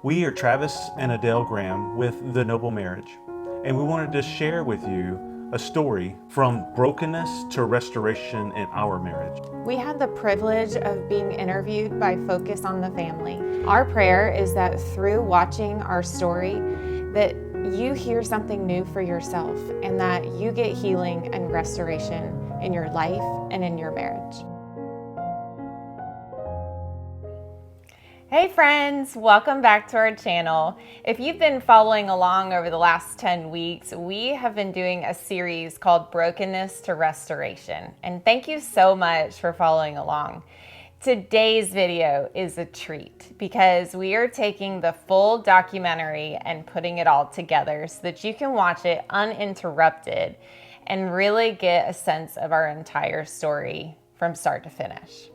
We are Travis and Adelle Graham with The Noble Marriage, and we wanted to share with you a story from brokenness to restoration in our marriage. We had the privilege of being interviewed by Focus on the Family. Our prayer is that through watching our story, that you hear something new for yourself and that you get healing and restoration in your life and in your marriage. Hey friends, welcome back to our channel. If you've been following along over the last 10 weeks, we have been doing a series called Brokenness to Restoration. And thank you so much for following along. Today's video is a treat because we are taking the full documentary and putting it all together so that you can watch it uninterrupted and really get a sense of our entire story from start to finish.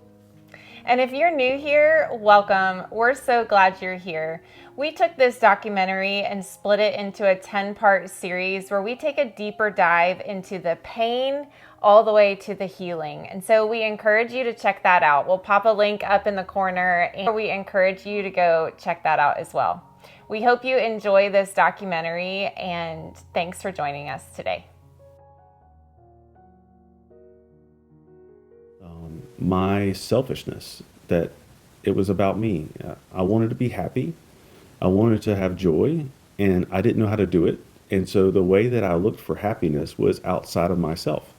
And if you're new here, welcome. We're so glad you're here. We took this documentary and split it into a 10-part series where we take a deeper dive into the pain all the way to the healing. And so we encourage you to check that out. We'll pop a link up in the corner and we encourage you to go check that out as well. We hope you enjoy this documentary and thanks for joining us today. My selfishness, that it was about me. I wanted to be happy. I wanted to have joy, and I didn't know how to do it. And so the way that I looked for happiness was outside of myself.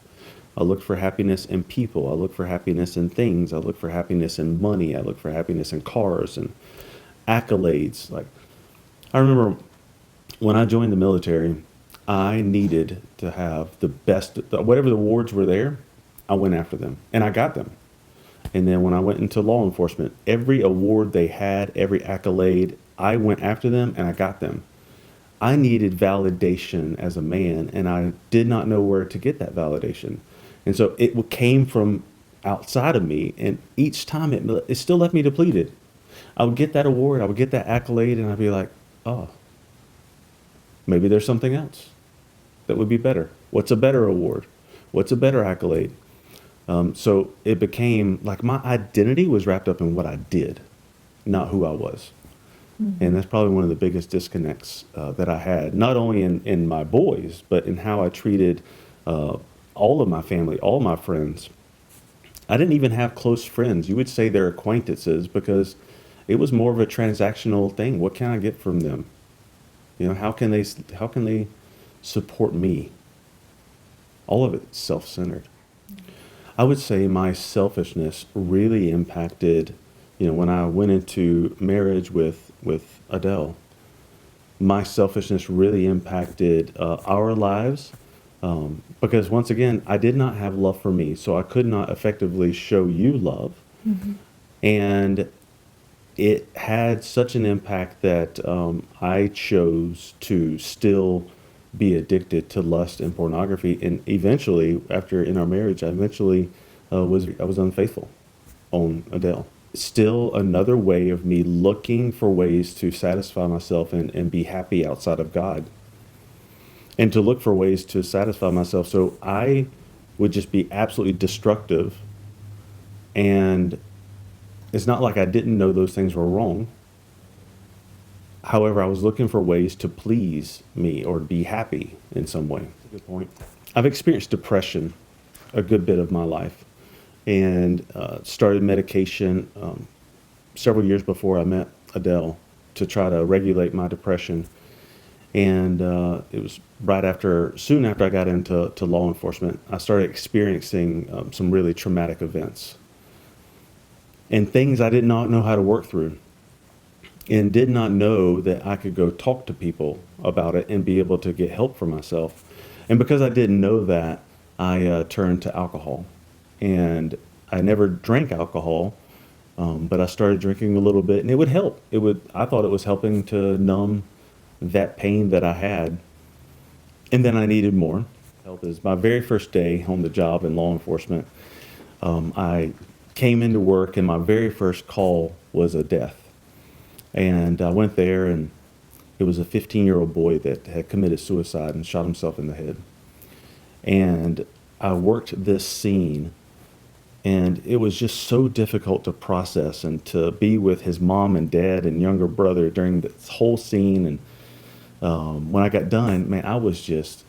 I looked for happiness in people. I looked for happiness in things. I looked for happiness in money. I looked for happiness in cars and accolades. Like, I remember when I joined the military, I needed to have the best, whatever the awards were there, I went after them, and I got them. And then when I went into law enforcement, every award they had, every accolade, I went after them and I got them. I needed validation as a man, and I did not know where to get that validation. And so it came from outside of me, and each time it still left me depleted. I would get that award, I would get that accolade, and I'd be like, oh, maybe there's something else that would be better. What's a better award? What's a better accolade? So it became like my identity was wrapped up in what I did, not who I was. Mm-hmm. And that's probably one of the biggest disconnects that I had, not only in my boys, but in how I treated all of my family, all my friends. I didn't even have close friends. You would say they're acquaintances because it was more of a transactional thing. What can I get from them? You know, how can they support me? All of it self-centered. I would say my selfishness really impacted, when I went into marriage with Adelle, my selfishness really impacted our lives because once again, I did not have love for me, so I could not effectively show you love. Mm-hmm. And it had such an impact that I chose to still be addicted to lust and pornography, and eventually, in our marriage, I was unfaithful on Adelle. Still another way of me looking for ways to satisfy myself and be happy outside of God, and to look for ways to satisfy myself. So I would just be absolutely destructive, and it's not like I didn't know those things were wrong. However, I was looking for ways to please me or be happy in some way. That's a good point. I've experienced depression a good bit of my life, and started medication several years before I met Adelle to try to regulate my depression. And it was soon after I got into law enforcement, I started experiencing some really traumatic events and things I did not know how to work through, and did not know that I could go talk to people about it and be able to get help for myself. And because I didn't know that, I turned to alcohol. And I never drank alcohol, but I started drinking a little bit, and it would help. I thought it was helping to numb that pain that I had. And then I needed more. Help is my very first day on the job in law enforcement. I came into work, and my very first call was a death. And I went there, and it was a 15-year-old boy that had committed suicide and shot himself in the head. And I worked this scene And it was just so difficult to process and to be with his mom and dad and younger brother during this whole scene. And when I got done, man, I was just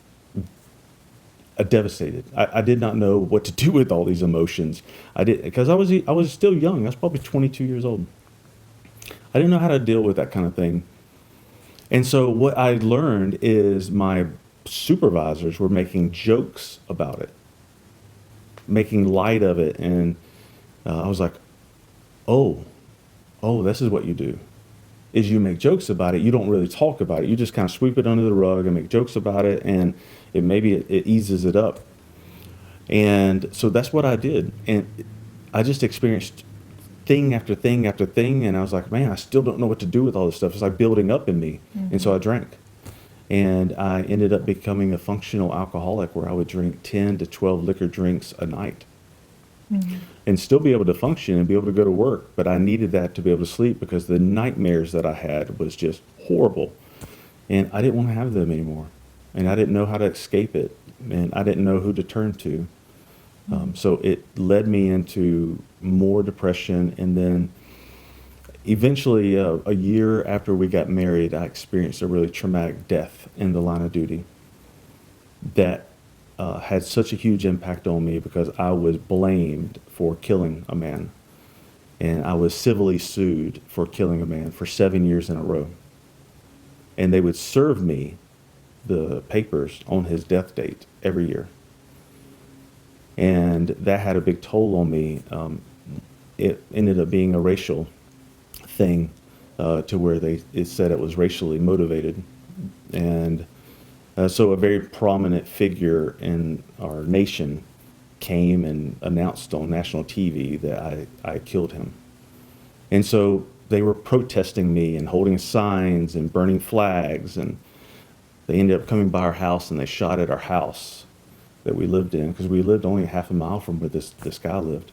devastated. I did not know what to do with all these emotions. I did, because I was still young. I was probably 22 years old. I didn't know how to deal with that kind of thing. And so what I learned is my supervisors were making jokes about it, making light of it. And I was like, oh, this is what you do, is you make jokes about it. You don't really talk about it. You just kind of sweep it under the rug and make jokes about it. And it eases it up. And so that's what I did. And I just experienced thing after thing after thing. And I was like, man, I still don't know what to do with all this stuff. It's like building up in me. And so I drank. And I ended up becoming a functional alcoholic, where I would drink 10 to 12 liquor drinks a night and still be able to function and be able to go to work. But I needed that to be able to sleep, because the nightmares that I had was just horrible. And I didn't want to have them anymore. And I didn't know how to escape it. And I didn't know who to turn to. So it led me into more depression. And then eventually, a year after we got married, I experienced a really traumatic death in the line of duty that had such a huge impact on me, because I was blamed for killing a man. And I was civilly sued for killing a man for 7 years in a row. And they would serve me the papers on his death date every year. And that had a big toll on me. It ended up being a racial thing, to where it said it was racially motivated. And so a very prominent figure in our nation came and announced on national TV that I killed him. And so they were protesting me and holding signs and burning flags, and they ended up coming by our house and they shot at our house that we lived in, because we lived only half a mile from where this guy lived.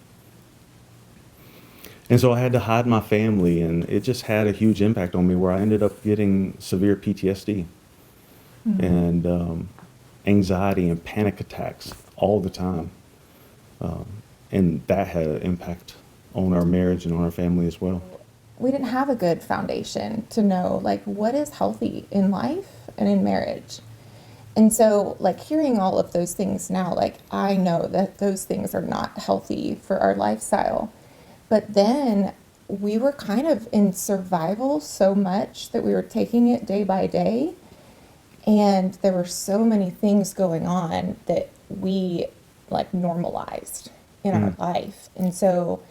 And so I had to hide my family, and it just had a huge impact on me, where I ended up getting severe PTSD and anxiety and panic attacks all the time. And that had an impact on our marriage and on our family as well. We didn't have a good foundation to know, like, what is healthy in life and in marriage. And so, like, hearing all of those things now, like, I know that those things are not healthy for our lifestyle. But then we were kind of in survival so much that we were taking it day by day. And there were so many things going on that we, like, normalized in our life. And so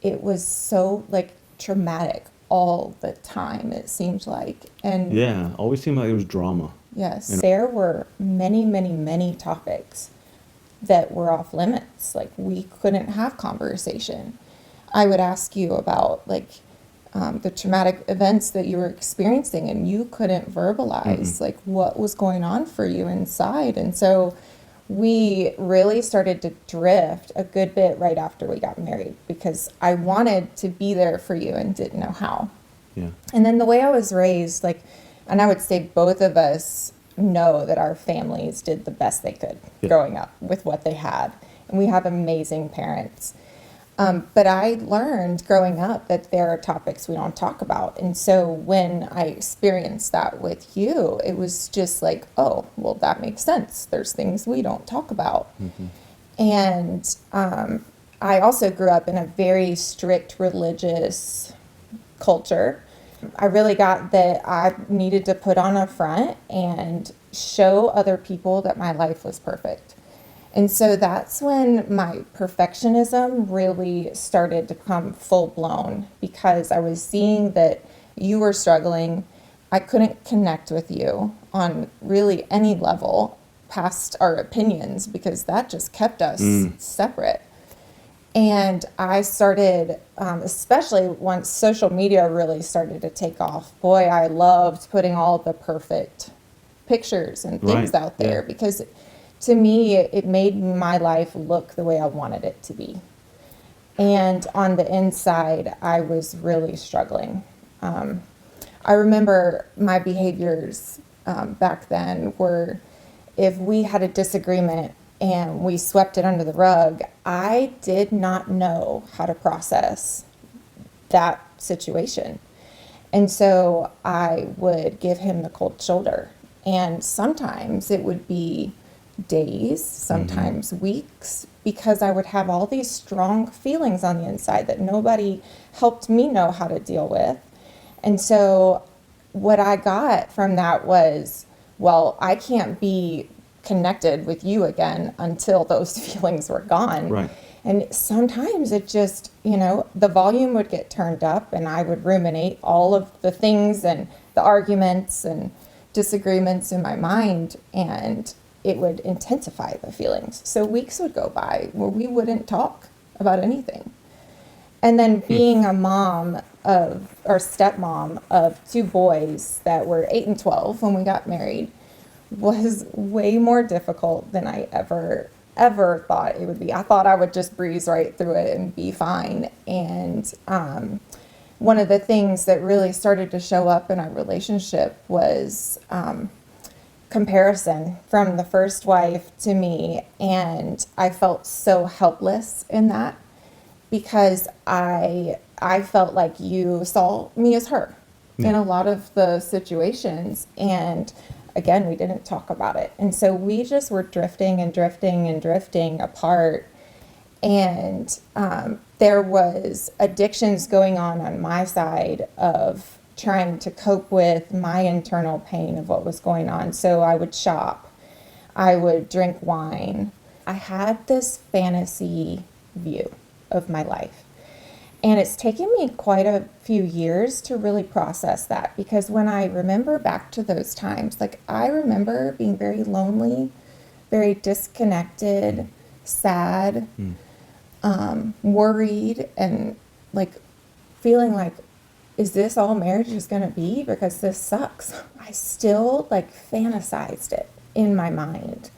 it was so, like, traumatic all the time, it seemed like. And yeah, always seemed like it was drama. yes, there were many, many, many topics that were off limits. Like, we couldn't have conversation. I would ask you about, like, the traumatic events that you were experiencing, and you couldn't verbalize like what was going on for you inside. And so we really started to drift a good bit right after we got married, because I wanted to be there for you and didn't know how. Yeah. And then the way I was raised, like, and I would say both of us know that our families did the best they could growing up with what they had. And we have amazing parents. But I learned growing up that there are topics we don't talk about. And so when I experienced that with you, it was just like, oh, well, that makes sense. There's things we don't talk about. And I also grew up in a very strict religious culture. I really got that I needed to put on a front and show other people that my life was perfect. And so that's when my perfectionism really started to come full blown, because I was seeing that you were struggling. I couldn't connect with you on really any level past our opinions, because that just kept us separate. And I started, especially once social media really started to take off, boy, I loved putting all the perfect pictures and things out there, because to me, it made my life look the way I wanted it to be. And on the inside, I was really struggling. I remember my behaviors back then were, if we had a disagreement, and we swept it under the rug. I did not know how to process that situation. And so I would give him the cold shoulder. And sometimes it would be days, sometimes weeks, because I would have all these strong feelings on the inside that nobody helped me know how to deal with. And so what I got from that was, well, I can't be connected with you again until those feelings were gone. Right. And sometimes it just, the volume would get turned up and I would ruminate all of the things and the arguments and disagreements in my mind, and it would intensify the feelings. So weeks would go by where we wouldn't talk about anything. And then being a mom or stepmom of 2 boys that were 8 and 12 when we got married was way more difficult than I ever thought it would be. I thought I would just breeze right through it and be fine. And one of the things that really started to show up in our relationship was comparison from the first wife to me. And I felt so helpless in that because I felt like you saw me as her in a lot of the situations. And again, we didn't talk about it. And so we just were drifting and drifting and drifting apart. And there was addictions going on my side of trying to cope with my internal pain of what was going on. So I would shop. I would drink wine. I had this fantasy view of my life. And it's taken me quite a few years to really process that, because when I remember back to those times, like I remember being very lonely, very disconnected, sad, worried, and like feeling like, is this all marriage is going to be? Because this sucks. I still like fantasized it in my mind.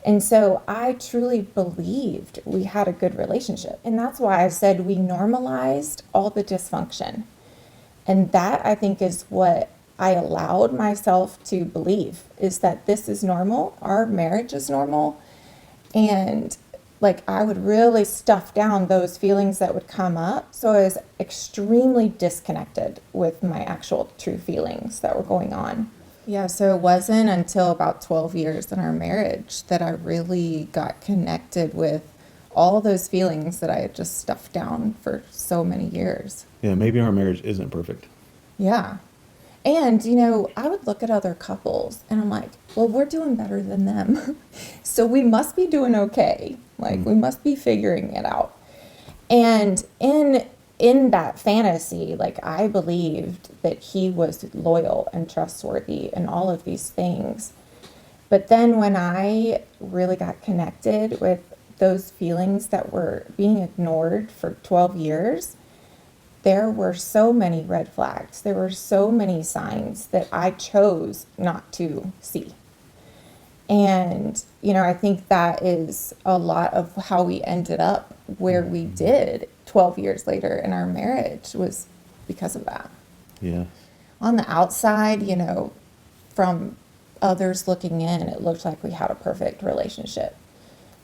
And so I truly believed we had a good relationship. And that's why I said we normalized all the dysfunction. And that, I think, is what I allowed myself to believe, is that this is normal. Our marriage is normal. And like I would really stuff down those feelings that would come up. So I was extremely disconnected with my actual true feelings that were going on. Yeah, so it wasn't until about 12 years in our marriage that I really got connected with all those feelings that I had just stuffed down for so many years. Yeah, maybe our marriage isn't perfect. Yeah. And, I would look at other couples and I'm like, well, we're doing better than them. So we must be doing okay. Like, we must be figuring it out. And in that fantasy, like I believed that he was loyal and trustworthy and all of these things. But then when I really got connected with those feelings that were being ignored for 12 years, there were so many red flags. There were so many signs that I chose not to see. And, I think that is a lot of how we ended up where we did 12 years later in our marriage, was because of that. Yeah. On the outside, from others looking in, it looked like we had a perfect relationship.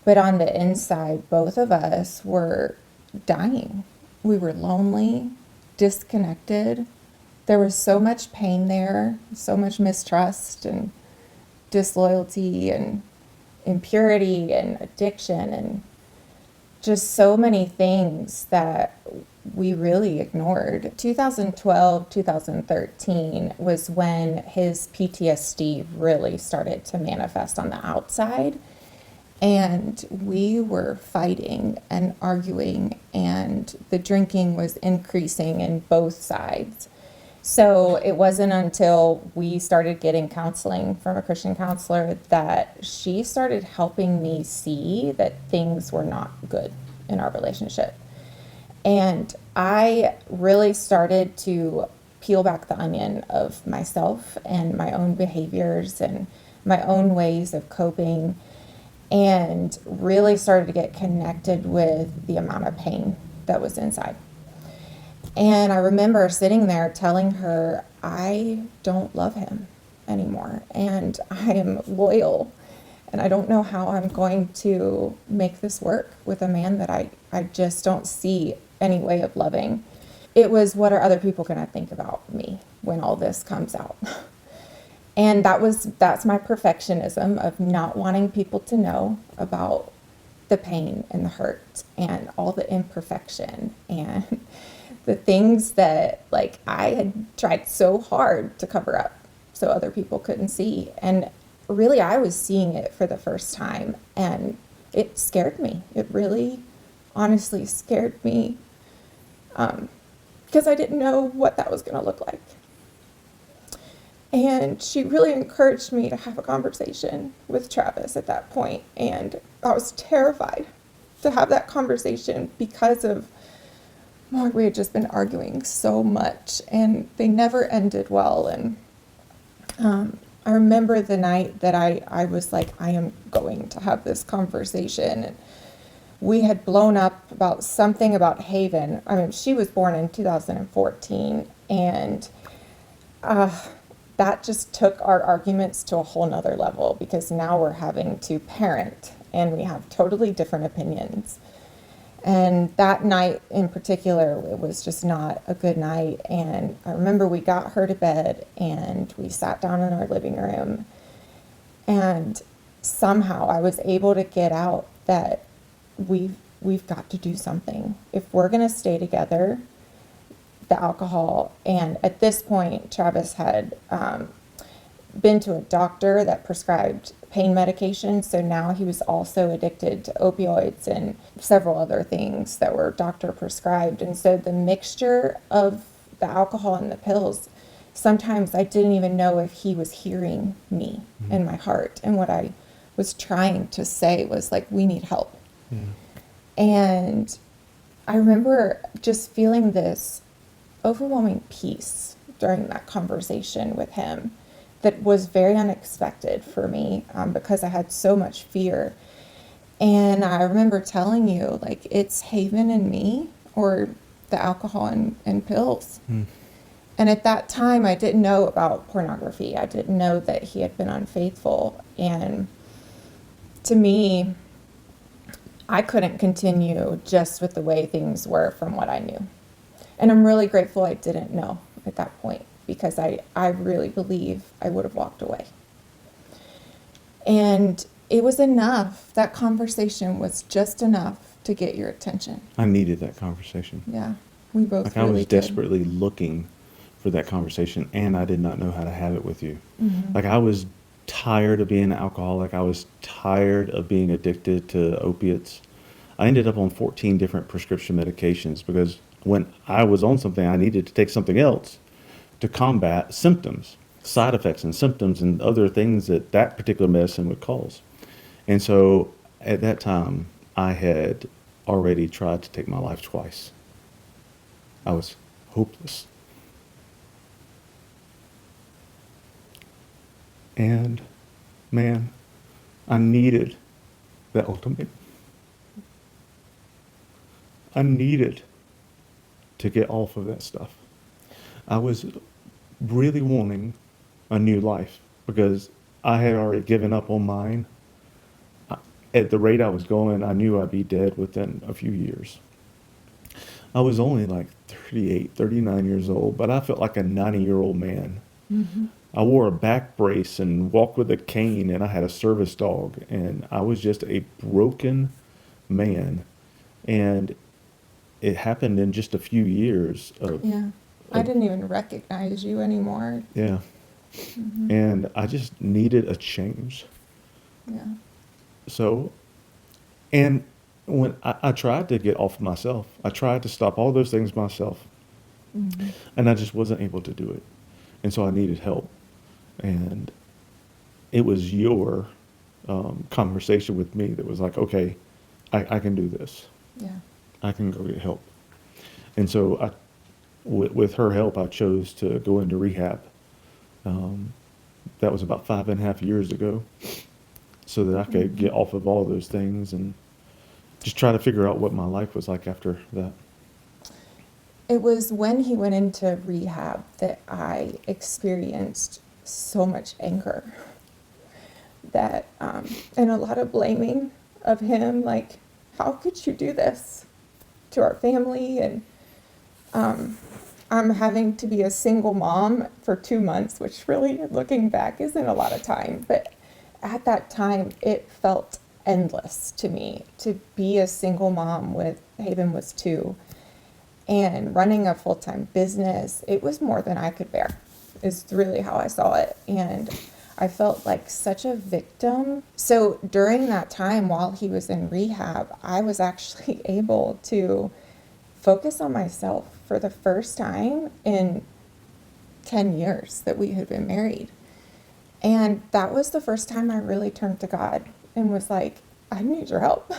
But on the inside, both of us were dying. We were lonely, disconnected. There was so much pain there, so much mistrust and disloyalty and impurity and addiction and just so many things that we really ignored. 2012, 2013 was when his PTSD really started to manifest on the outside. And we were fighting and arguing, and the drinking was increasing in both sides. So it wasn't until we started getting counseling from a Christian counselor that she started helping me see that things were not good in our relationship. And I really started to peel back the onion of myself and my own behaviors and my own ways of coping, and really started to get connected with the amount of pain that was inside. And I remember sitting there telling her, I don't love him anymore, and I am loyal And I don't know how I'm going to make this work with a man that I just don't see any way of loving. It was, what are other people going to think about me when all this comes out? And that's my perfectionism of not wanting people to know about the pain and the hurt and all the imperfection and the things that, like, I had tried so hard to cover up so other people couldn't see. And really, I was seeing it for the first time, and it scared me. It really honestly scared me, because I didn't know what that was going to look like. And she really encouraged me to have a conversation with Travis at that point. And I was terrified to have that conversation because of, we had just been arguing so much and they never ended well. And I remember the night that I was like, I am going to have this conversation. And we had blown up about something about Haven. I mean, she was born in 2014, and that just took our arguments to a whole nother level, because now we're having to parent and we have totally different opinions. And that night in particular, it was just not a good night. And I remember we got her to bed and we sat down in our living room, and somehow I was able to get out that we've got to do something. If we're going to stay together, the alcohol, and at this point, Travis had been to a doctor that prescribed pain medication, so now he was also addicted to opioids and several other things that were doctor prescribed. And so the mixture of the alcohol and the pills, sometimes I didn't even know if he was hearing me and my heart. And what I was trying to say was like, we need help. And I remember just feeling this overwhelming peace during that conversation with him that was very unexpected for me, because I had so much fear. And I remember telling you, like, it's Haven and me, or the alcohol and pills. And at that time, I didn't know about pornography. I didn't know that he had been unfaithful. And to me, I couldn't continue just with the way things were from what I knew. And I'm really grateful I didn't know at that point, because I really believe I would have walked away. And it was enough. That conversation was just enough to get your attention. I needed that conversation. Yeah, we both Like, really I was did. desperately looking for that conversation, and I did not know how to have it with you. Like, I was tired of being an alcoholic. I was tired of being addicted to opiates. I ended up on 14 different prescription medications, because when I was on something, I needed to take something else to combat symptoms, side effects and symptoms and other things that that particular medicine would cause. And so at that time, I had already tried to take my life twice. I was hopeless. And man, I needed that ultimatum. I needed to get off of that stuff. I was really wanting a new life, because I had already given up on mine. At the rate I was going, I knew I'd be dead within a few years. I was only like 38, 39 years old, but I felt like a 90-year-old man. I wore a back brace and walked with a cane, and I had a service dog, and I was just a broken man. And it happened in just a few years of, Yeah, I didn't even recognize you anymore. yeah. And I just needed a change. Yeah. So, and when I tried to get off myself, I tried to stop all those things myself, and I just wasn't able to do it. And so I needed help. And it was your conversation with me that was like, okay, I can do this. Yeah. I can go get help. And so with her help, I chose to go into rehab. That was about 5.5 years ago, so that I could get off of all those things and just try to figure out what my life was like after that. It was when he went into rehab that I experienced so much anger. that, and a lot of blaming of him, like, how could you do this to our family? And I'm having to be a single mom for 2 months, which really, looking back, isn't a lot of time. But at that time, it felt endless to me to be a single mom with Haven was 2 and running a full-time business. It was more than I could bear, is really how I saw it. And I felt like such a victim. So during that time while he was in rehab, I was actually able to focus on myself for the first time in 10 years that we had been married. And that was the first time I really turned to God and was like, I need your help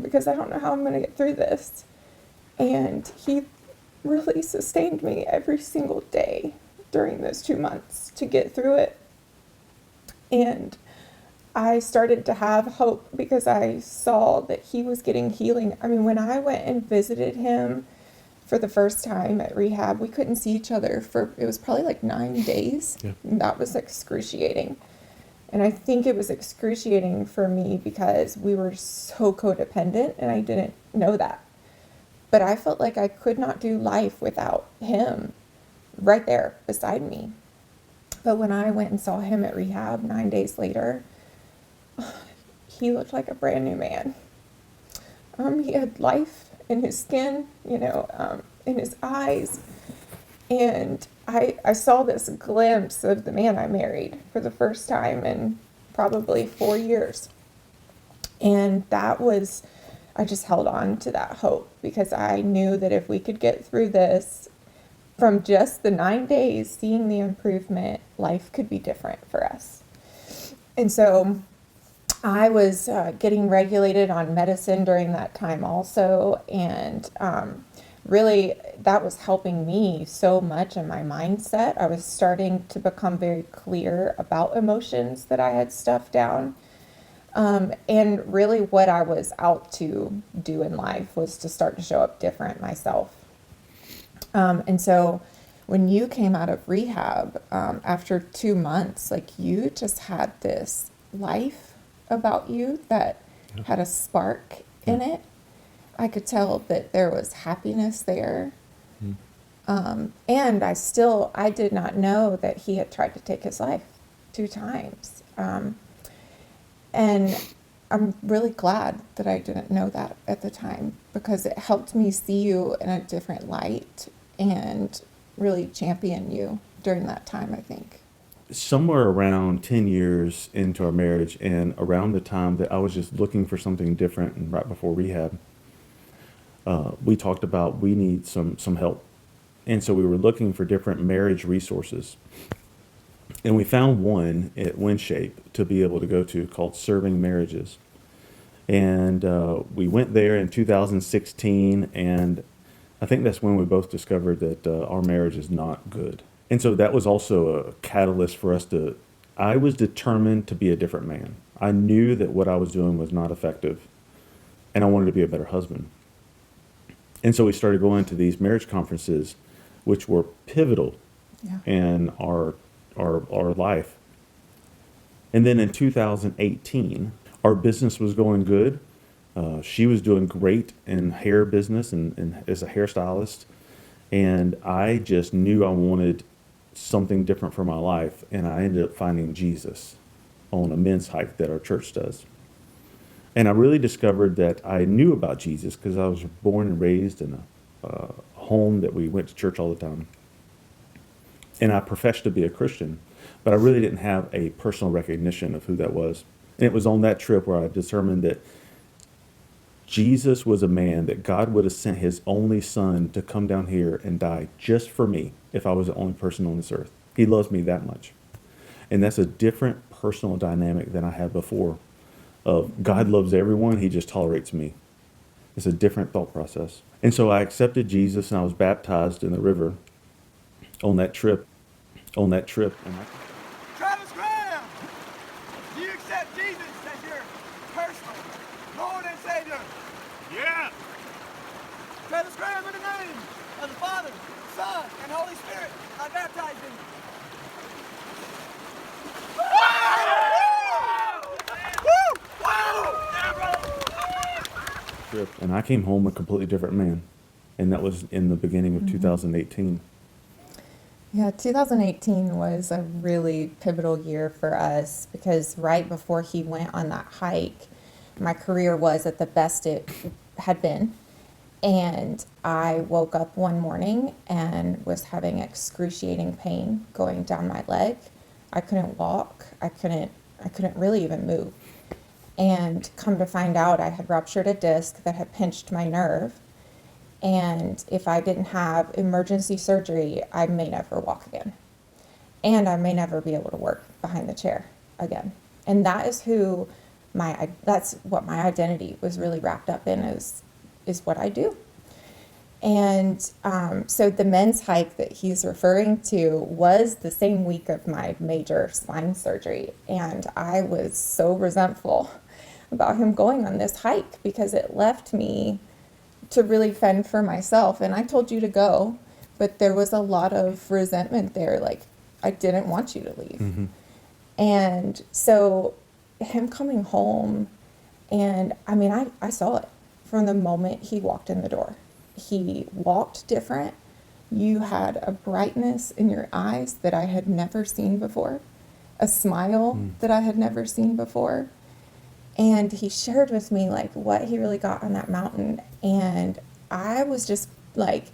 because I don't know how I'm going to get through this. And he really sustained me every single day during those 2 months to get through it. And I started to have hope because I saw that he was getting healing. I mean, when I went and visited him for the first time at rehab, we couldn't see each other for, it was probably like 9 days. Yeah. And that was excruciating. And I think it was excruciating for me because we were so codependent and I didn't know that. But I felt like I could not do life without him right there beside me. But when I went and saw him at rehab 9 days later, he looked like a brand new man. He had life in his skin, in his eyes. And I saw this glimpse of the man I married for the first time in probably 4 years. And I just held on to that hope because I knew that if we could get through this, from just the 9 days, seeing the improvement, life could be different for us. And so I was getting regulated on medicine during that time also. And really, that was helping me so much in my mindset. I was starting to become very clear about emotions that I had stuffed down. And really what I was out to do in life was to start to show up different myself. And so when you came out of rehab, after 2 months, like you just had this life about you that had a spark in it. I could tell that there was happiness there. And I did not know that he had tried to take his life 2 times. And I'm really glad that I didn't know that at the time because it helped me see you in a different light and really champion you during that time, I think. Somewhere around 10 years into our marriage and around the time that I was just looking for something different and right before rehab, we talked about we need some help. And so we were looking for different marriage resources. And we found one at Winshape to be able to go to called Serving Marriages. And we went there in 2016, and I think that's when we both discovered that our marriage is not good. And so that was also a catalyst for us I was determined to be a different man. I knew that what I was doing was not effective, and I wanted to be a better husband. And so we started going to these marriage conferences, which were pivotal in our life. And then in 2018, our business was going good. She was doing great in hair business and as a hairstylist. And I just knew I wanted something different for my life. And I ended up finding Jesus on a men's hike that our church does. And I really discovered that I knew about Jesus because I was born and raised in a home that we went to church all the time. And I professed to be a Christian, but I really didn't have a personal recognition of who that was. And it was on that trip where I determined that Jesus was a man that God would have sent his only son to come down here and die just for me if I was the only person on this earth. He loves me that much. And that's a different personal dynamic than I had before of God loves everyone, he just tolerates me. It's a different thought process. And so I accepted Jesus and I was baptized in the river on that trip. Travis Graham, do you accept Jesus as your personal Lord and Savior? Yeah. Travis Graham, in the name of the Father, Son, and Holy Spirit, I baptize thee. trip, and I came home a completely different man. And that was in the beginning of 2018. Yeah, 2018 was a really pivotal year for us because right before he went on that hike, my career was at the best it had been. And I woke up one morning and was having excruciating pain going down my leg. I couldn't walk. I couldn't really even move. And come to find out, I had ruptured a disc that had pinched my nerve. And if I didn't have emergency surgery, I may never walk again. And I may never be able to work behind the chair again. And that is that's what my identity was really wrapped up in, is what I do. And so the men's hike that he's referring to was the same week of my major spine surgery. And I was so resentful about him going on this hike because it left me to really fend for myself. And I told you to go, but there was a lot of resentment there. Like, I didn't want you to leave. Mm-hmm. And so him coming home, and I mean, I saw it from the moment he walked in the door. He walked different. You had a brightness in your eyes that I had never seen before, a smile that I had never seen before. And he shared with me like what he really got on that mountain. And I was just like,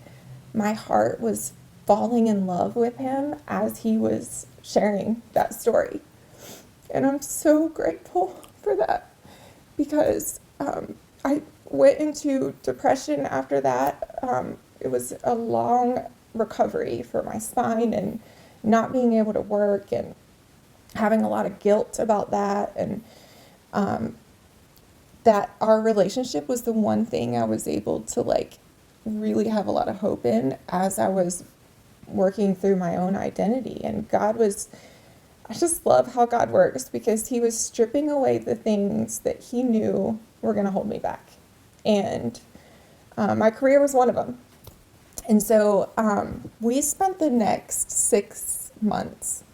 my heart was falling in love with him as he was sharing that story. And I'm so grateful for that because I went into depression after that. It was a long recovery for my spine and not being able to work and having a lot of guilt about that. And that our relationship was the one thing I was able to like really have a lot of hope in as I was working through my own identity. And I just love how God works because he was stripping away the things that he knew were going to hold me back. And my career was one of them. And so we spent the next 6 months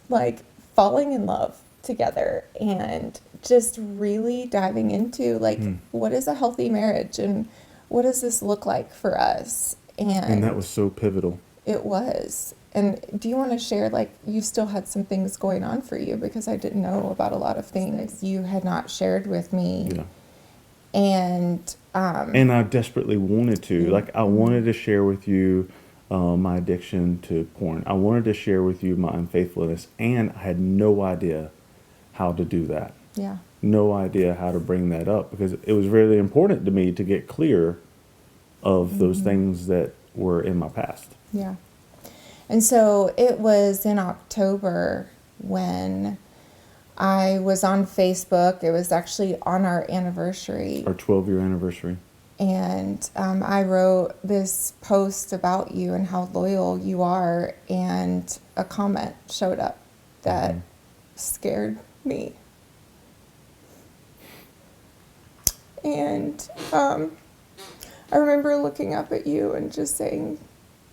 like falling in love together and just really diving into like, what is a healthy marriage and what does this look like for us? And that was so pivotal. It was. And do you want to share, like, you still had some things going on for you because I didn't know about a lot of things you had not shared with me. Yeah. And I desperately wanted to. Like, I wanted to share with you my addiction to porn. I wanted to share with you my unfaithfulness, and I had no idea how to do that. yeah. No idea how to bring that up because it was really important to me to get clear of those things that were in my past. Yeah. And so it was in October when I was on Facebook. It was actually on our anniversary. Our 12-year anniversary. And I wrote this post about you and how loyal you are. And a comment showed up that scared me. And I remember looking up at you and just saying,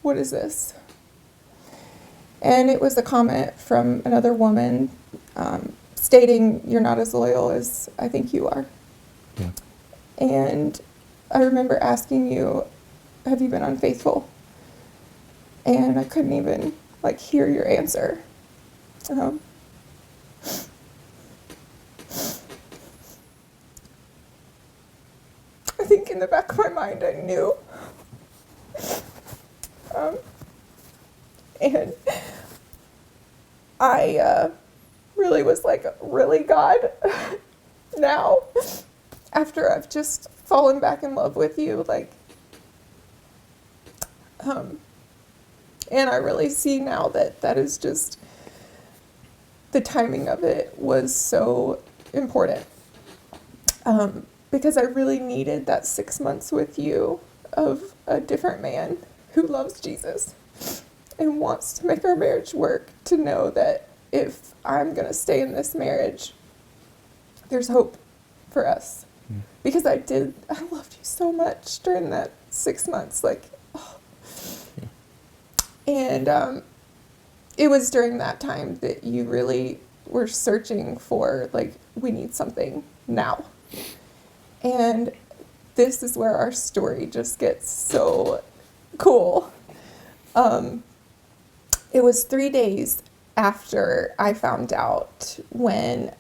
"What is this?" And it was a comment from another woman stating you're not as loyal as I think you are. Yeah. And I remember asking you, "Have you been unfaithful?" And I couldn't even like hear your answer. I think in the back of my mind I knew. And I really was like, really, God? Now, after I've just fallen back in love with you, like, and I really see now that that is just, the timing of it was so important. Because I really needed that 6 months with you of a different man who loves Jesus and wants to make our marriage work, to know that if I'm going to stay in this marriage, there's hope for us. Because I loved you so much during that 6 months. Like, oh. And it was during that time that you really were searching for, like, we need something now. And this is where our story just gets so cool. It was 3 days after I found out when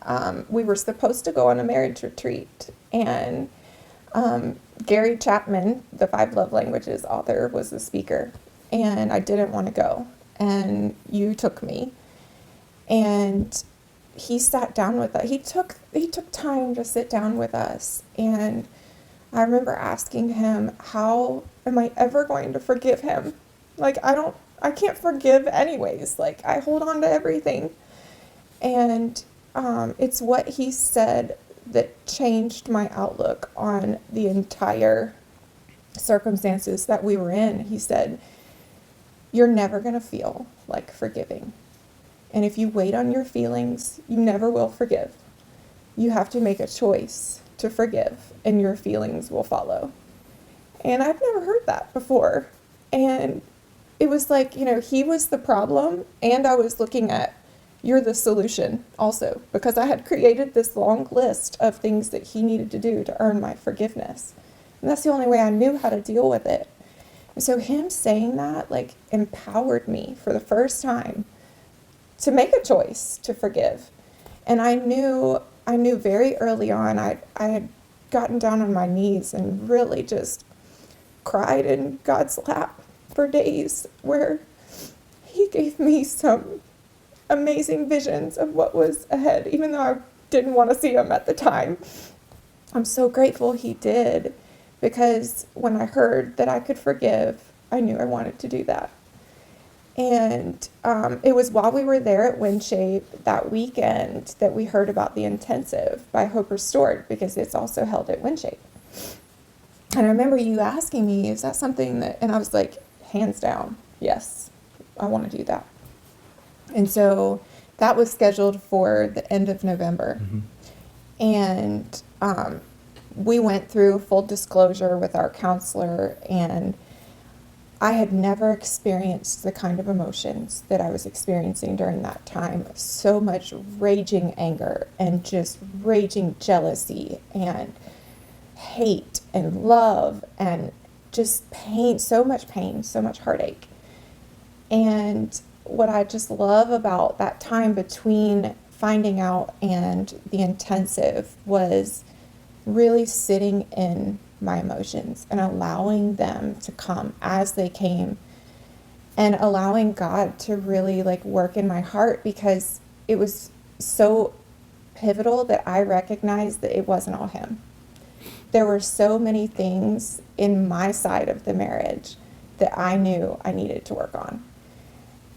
we were supposed to go on a marriage retreat, and Gary Chapman, the 5 Love Languages author, was the speaker, and I didn't want to go, and you took me, and he sat down with us. He took time to sit down with us, and I remember asking him, how am I ever going to forgive him? Like, I can't forgive anyways. Like, I hold on to everything. And it's what he said that changed my outlook on the entire circumstances that we were in. He said, you're never going to feel like forgiving. And if you wait on your feelings, you never will forgive. You have to make a choice to forgive, and your feelings will follow. And I've never heard that before. And it was like, he was the problem, and I was looking at, you're the solution also, because I had created this long list of things that he needed to do to earn my forgiveness. And that's the only way I knew how to deal with it. And so him saying that, like, empowered me for the first time to make a choice to forgive. And I knew very early on, I had gotten down on my knees and really just cried in God's lap for days, where he gave me some amazing visions of what was ahead, even though I didn't want to see them at the time. I'm so grateful he did, because when I heard that I could forgive, I knew I wanted to do that. And it was while we were there at Winshape that weekend that we heard about the intensive by Hope Restored, because it's also held at Winshape. And I remember you asking me, is that something that, and I was like, hands down, yes, I want to do that. And so that was scheduled for the end of November. Mm-hmm. And we went through full disclosure with our counselor, and I had never experienced the kind of emotions that I was experiencing during that time. So much raging anger and just raging jealousy and hate and love and just pain, so much heartache. And what I just love about that time between finding out and the intensive was really sitting in my emotions and allowing them to come as they came, and allowing God to really work in my heart, because it was so pivotal that I recognized that it wasn't all him. There were so many things in my side of the marriage that I knew I needed to work on.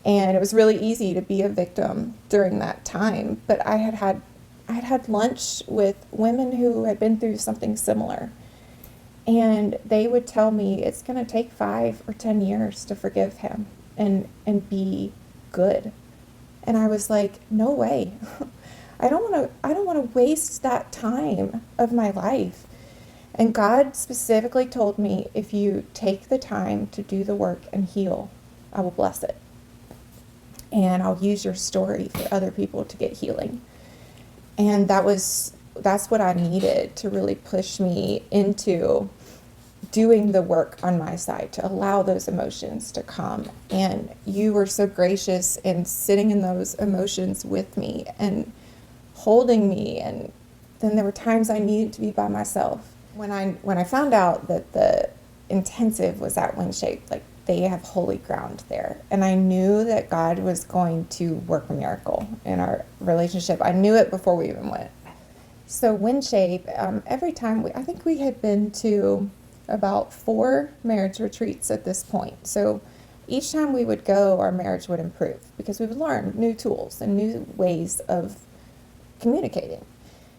And it was really easy to be a victim during that time, but I had lunch with women who had been through something similar. And they would tell me it's going to take 5 or 10 years to forgive him and be good. And I was like, no way. I don't want to waste that time of my life. And God specifically told me, if you take the time to do the work and heal, I will bless it. And I'll use your story for other people to get healing. And that's what I needed to really push me into doing the work on my side, to allow those emotions to come. And you were so gracious in sitting in those emotions with me and holding me. And then there were times I needed to be by myself. When I found out that the intensive was at Winshape, they have holy ground there. And I knew that God was going to work a miracle in our relationship. I knew it before we even went. So Winshape, every time I think we had been to about 4 marriage retreats at this point. So each time we would go, our marriage would improve, because we would learn new tools and new ways of communicating.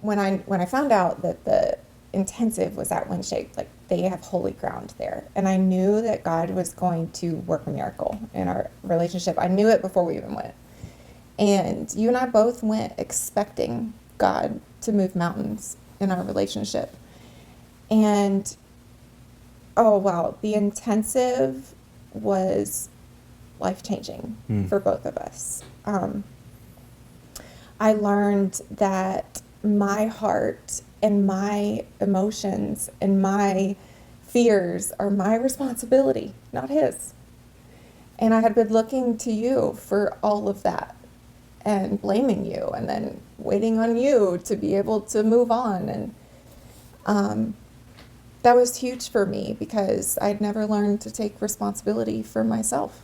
When I found out that the intensive was at Winshape, they have holy ground there. And I knew that God was going to work a miracle in our relationship. I knew it before we even went. And you and I both went expecting God to move mountains in our relationship. And oh wow, the intensive was life-changing for both of us. I learned that my heart and my emotions and my fears are my responsibility, not his. And I had been looking to you for all of that and blaming you and then waiting on you to be able to move on. And that was huge for me because I'd never learned to take responsibility for myself.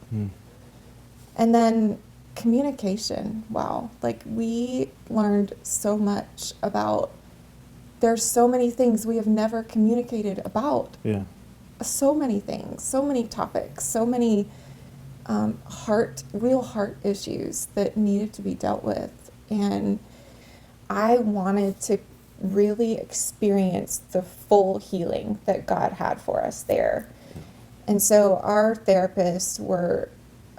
And then communication, wow. Like, we learned so much about, there's so many things we have never communicated about. Yeah. So many things, so many topics, so many real heart issues that needed to be dealt with. And I wanted to really experience the full healing that God had for us there. And so our therapists were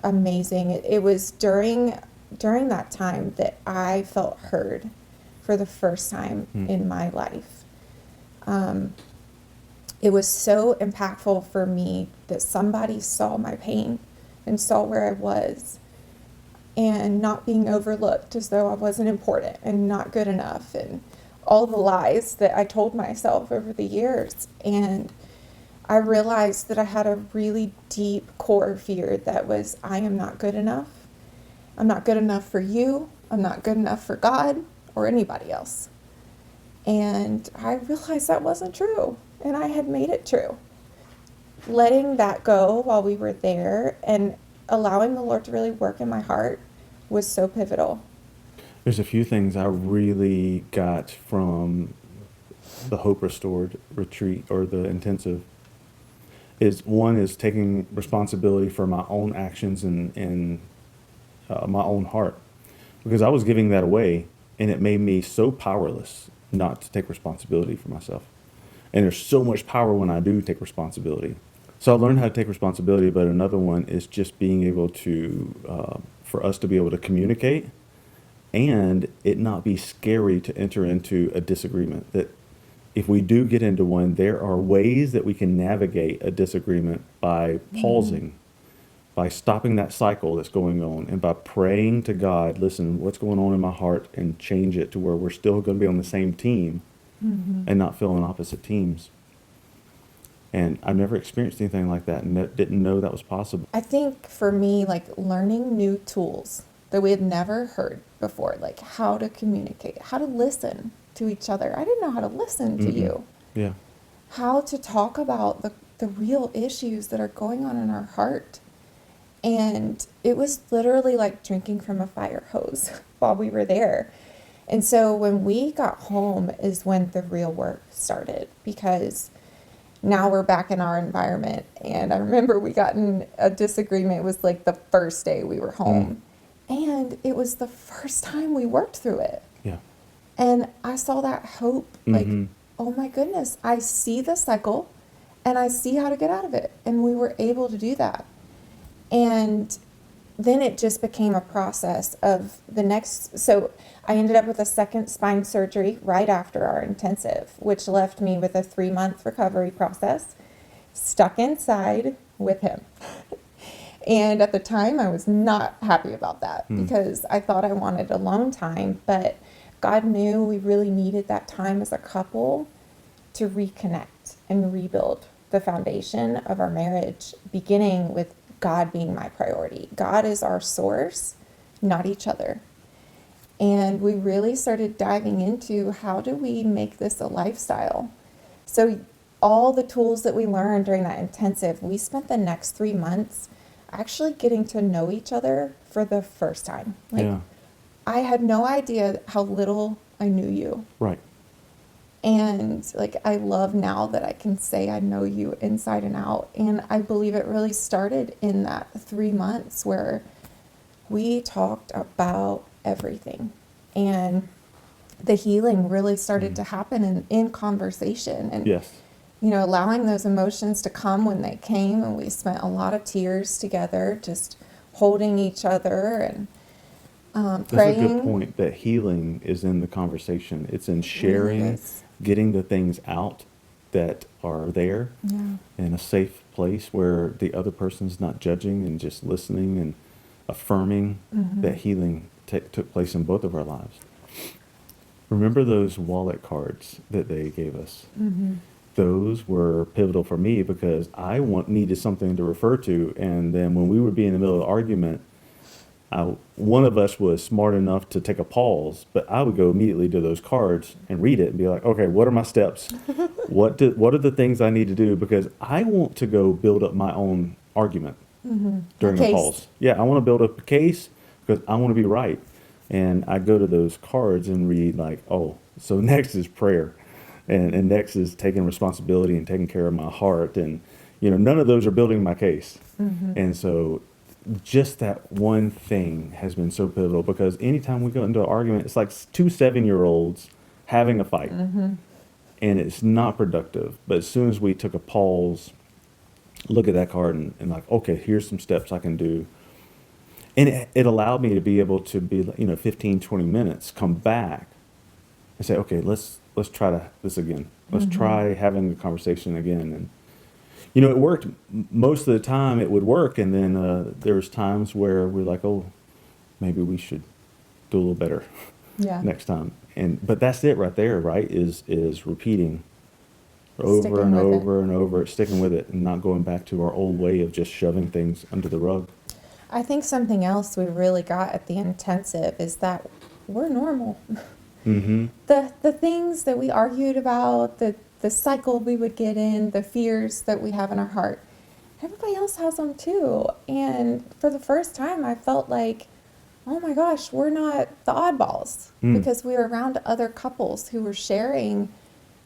amazing. It was during that time that I felt heard for the first time in my life. It was so impactful for me that somebody saw my pain and saw where I was, and not being overlooked as though I wasn't important and not good enough, and all the lies that I told myself over the years. And I realized that I had a really deep core fear that was, I am not good enough. I'm not good enough for you. I'm not good enough for God or anybody else. And I realized that wasn't true, and I had made it true. Letting that go while we were there and allowing the Lord to really work in my heart was so pivotal. There's a few things I really got from the Hope Restored retreat or the intensive. One is taking responsibility for my own actions and my own heart, because I was giving that away, and it made me so powerless not to take responsibility for myself. And there's so much power when I do take responsibility. So I learned how to take responsibility, but another one is just being able to, for us to be able to communicate and it not be scary to enter into a disagreement. That if we do get into one, there are ways that we can navigate a disagreement by pausing, by stopping that cycle that's going on, and by praying to God, listen, what's going on in my heart, and change it to where we're still going to be on the same team and not feel on opposite teams. And I've never experienced anything like that, and didn't know that was possible. I think for me, like, learning new tools that we had never heard before, like how to communicate, how to listen to each other. I didn't know how to listen to you. Yeah. How to talk about the real issues that are going on in our heart. And it was literally like drinking from a fire hose while we were there. And so when we got home is when the real work started, because now we're back in our environment. And I remember we got in a disagreement. It was like the first day we were home. And it was the first time we worked through it. Yeah. And I saw that hope, like, oh my goodness, I see the cycle and I see how to get out of it. And we were able to do that. And then it just became a process of the next. So I ended up with a second spine surgery right after our intensive, which left me with a 3-month recovery process, stuck inside with him. And at the time, I was not happy about that because I thought I wanted alone time, but God knew we really needed that time as a couple to reconnect and rebuild the foundation of our marriage, beginning with God being my priority. God is our source, not each other. And we really started diving into, how do we make this a lifestyle? So all the tools that we learned during that intensive, we spent the next 3 months actually getting to know each other for the first time. Like, Yeah. I had no idea how little I knew you. Right. And like, I love now that I can say I know you inside and out. And I believe it really started in that 3 months where we talked about everything. And the healing really started to happen in conversation. And Yes. you know, allowing those emotions to come when they came. And we spent a lot of tears together, just holding each other and praying. That's a good point, that healing is in the conversation. It's in sharing, Yes. getting the things out that are there in a safe place where the other person's not judging and just listening and affirming that healing took place in both of our lives. Remember those wallet cards that they gave us? Those were pivotal for me because needed something to refer to. And then when we would be in the middle of the argument, one of us was smart enough to take a pause, but I would go immediately to those cards and read it and be like, okay, what are my steps? What are the things I need to do? Because I want to go build up my own argument during a pause. Yeah, I want to build up a case because I want to be right. And I go to those cards and read like, oh, so next is prayer. And next is taking responsibility and taking care of my heart. And, none of those are building my case. And so just that one thing has been so pivotal because anytime we go into an argument, it's like two 7-year-olds having a fight. And it's not productive. But as soon as we took a pause, look at that card and like, okay, here's some steps I can do. And it allowed me to be able to be, 15, 20 minutes, come back and say, okay, let's try this again. Let's try having the conversation again. And, it worked. Most of the time it would work. And then there was times where we're like, oh, maybe we should do a little better next time. But that's it right there, right? Is repeating over and over and over, sticking with it and not going back to our old way of just shoving things under the rug. I think something else we really got at the intensive is that we're normal. The things that we argued about, the cycle we would get in, the fears that we have in our heart, everybody else has them too. And for the first time, I felt like, oh my gosh, we're not the oddballs because we were around other couples who were sharing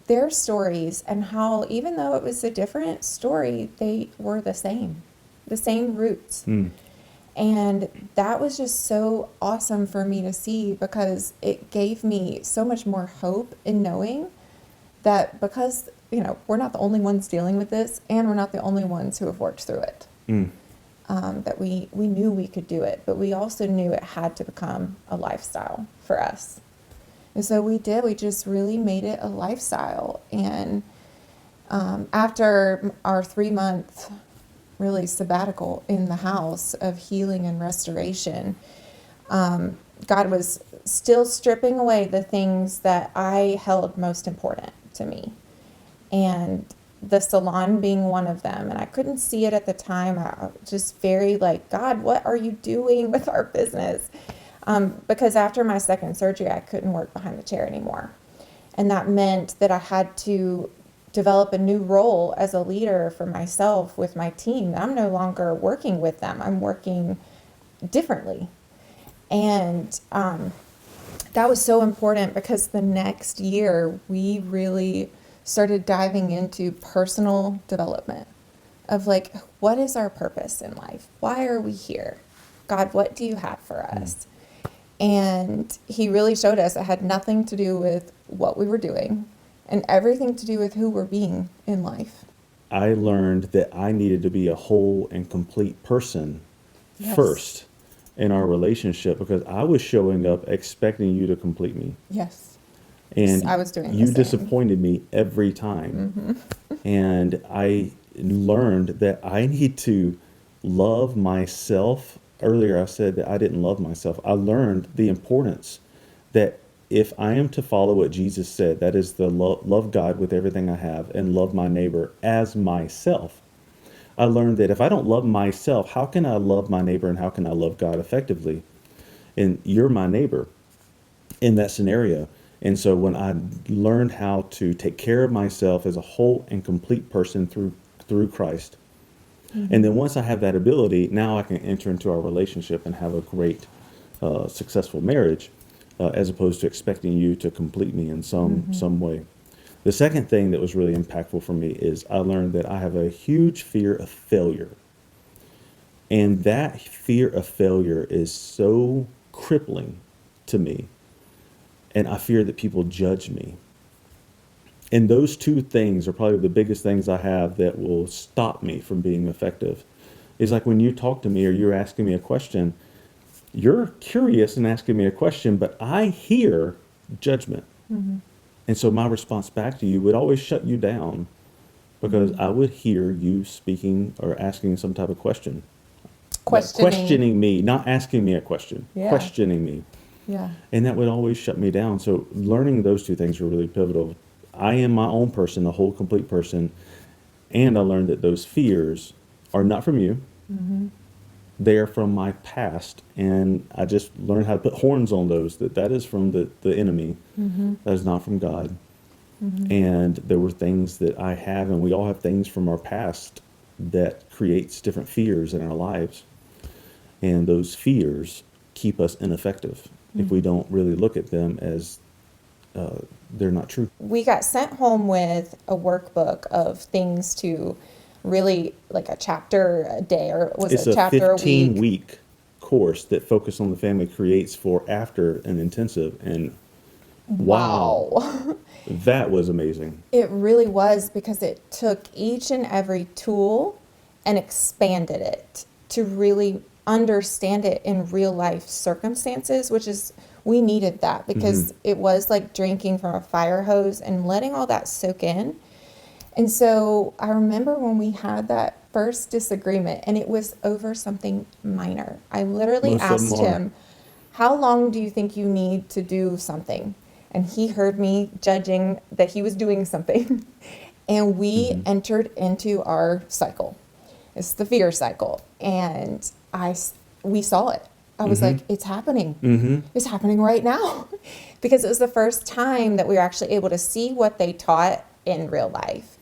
their stories and how even though it was a different story, they were the same roots. And that was just so awesome for me to see because it gave me so much more hope in knowing that because, we're not the only ones dealing with this and we're not the only ones who have worked through it. That we knew we could do it, but we also knew it had to become a lifestyle for us. And so we just really made it a lifestyle. And after our 3-month really sabbatical in the house of healing and restoration, God was still stripping away the things that I held most important to me. And the salon being one of them. And I couldn't see it at the time. I was just very like, God, what are you doing with our business? Because after my second surgery, I couldn't work behind the chair anymore. And that meant that I had to develop a new role as a leader for myself with my team. I'm no longer working with them. I'm working differently. And that was so important because the next year we really started diving into personal development of like, what is our purpose in life? Why are we here? God, what do you have for us? And he really showed us it had nothing to do with what we were doing and everything to do with who we're being in life. I learned that I needed to be a whole and complete person first in our relationship because I was showing up expecting you to complete me. Yes. And I was doing you the same. Disappointed me every time. And I learned that I need to love myself. Earlier I said that I didn't love myself. I learned the importance that if I am to follow what Jesus said, that is the love God with everything I have and love my neighbor as myself. I learned that if I don't love myself, how can I love my neighbor and how can I love God effectively? And you're my neighbor in that scenario. And so when I learned how to take care of myself as a whole and complete person through Christ, and then once I have that ability, now I can enter into our relationship and have a great, successful marriage, as opposed to expecting you to complete me in some way. The second thing that was really impactful for me is I learned that I have a huge fear of failure. And that fear of failure is so crippling to me. And I fear that people judge me. And those two things are probably the biggest things I have that will stop me from being effective. It's like when you talk to me or you're asking me a question, you're curious and asking me a question, but I hear judgment. And so my response back to you would always shut you down because I would hear you speaking or asking some type of question. Questioning me, not asking me a question, questioning me. Yeah. And that would always shut me down. So learning those two things were really pivotal. I am my own person, the whole complete person. And I learned that those fears are not from you. They are from my past. And I just learned how to put horns on those, that is from the enemy. That is not from God. And there were things that I have, and we all have things from our past that creates different fears in our lives. And those fears keep us ineffective if we don't really look at them as they're not true. We got sent home with a workbook of things to really, like a chapter a day, or was It's it a a chapter a 15 week? week course that Focus on the Family creates for after an intensive. And wow, that was amazing. It really was, because it took each and every tool and expanded it to really understand it in real life circumstances, which is, we needed that, because it was like drinking from a fire hose and letting all that soak in. And so I remember when we had that first disagreement, and it was over something minor. I literally Most of them asked are. him, how long do you think you need to do something? And he heard me judging that he was doing something. And we entered into our cycle. It's the fear cycle. And we saw it. I was like, it's happening. It's happening right now. Because it was the first time that we were actually able to see what they taught in real life.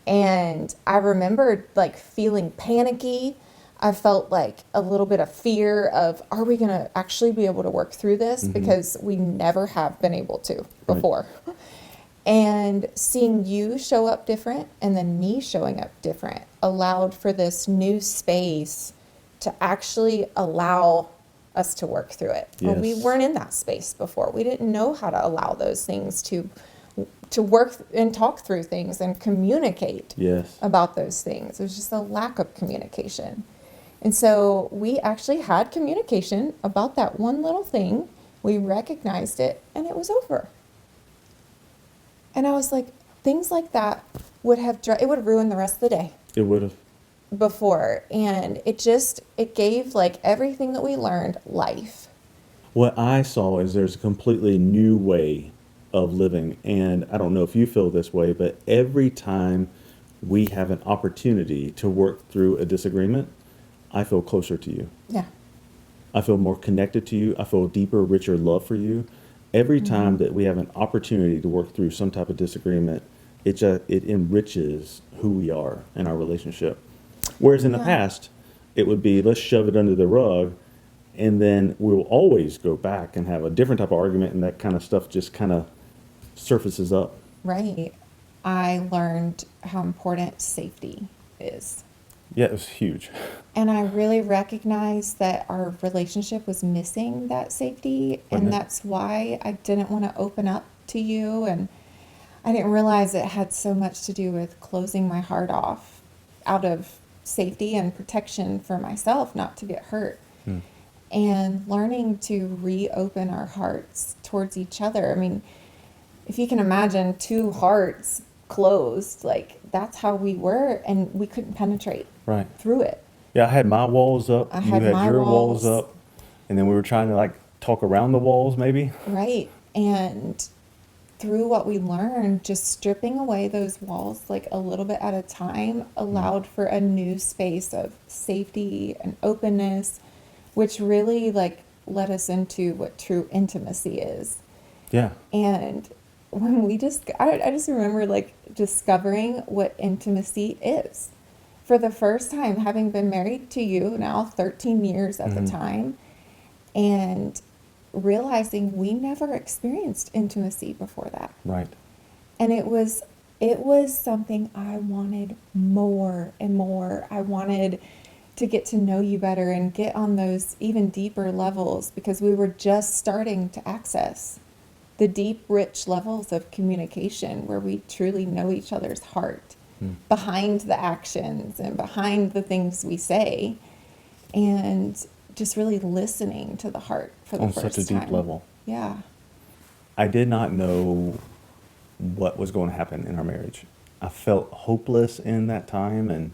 And I remembered like feeling panicky. I felt like a little bit of fear of, are we going to actually be able to work through this? Because we never have been able to before. And seeing you show up different and then me showing up different allowed for this new space to actually allow us to work through it. Well, we Yes. weren't in that space before. We didn't know how to allow those things to work and talk through things and communicate Yes. about those things. It was just a lack of communication. And so we actually had communication about that one little thing. We recognized it, and it was over. And I was like, things like that would have, it would ruin the rest of the day It would have. before. And it gave like everything that we learned life. What I saw is there's a completely new way of living. And I don't know if you feel this way, but every time we have an opportunity to work through a disagreement, I feel closer to you. Yeah. I feel more connected to you. I feel deeper, richer love for you. Every time that we have an opportunity to work through some type of disagreement, it enriches who we are in our relationship. Whereas in the past, it would be, let's shove it under the rug, and then we'll always go back and have a different type of argument, and that kind of stuff just kind of surfaces up. Right. I learned how important safety is. Yeah, it was huge. And I really recognized that our relationship was missing that safety. And Wasn't it? that's why I didn't want to open up to you. And I didn't realize it had so much to do with closing my heart off out of safety and protection for myself, not to get hurt. And learning to reopen our hearts towards each other. I mean, if you can imagine two hearts closed, like that's how we were, and we couldn't penetrate Right. through it. Yeah, I had my walls up. I You had had my your walls walls. up. And then we were trying to like talk around the walls maybe. Right. And through what we learned, just stripping away those walls like a little bit at a time allowed for a new space of safety and openness, which really like led us into what true intimacy is. Yeah. And when we I just remember like discovering what intimacy is for the first time, having been married to you now 13 years at the time, and realizing we never experienced intimacy before that. Right. And it was something I wanted more and more. I wanted to get to know you better and get on those even deeper levels, because we were just starting to access the deep, rich levels of communication where we truly know each other's heart behind the actions and behind the things we say, and just really listening to the heart for the On first such a deep time. level. Yeah. I did not know what was going to happen in our marriage. I felt hopeless in that time, and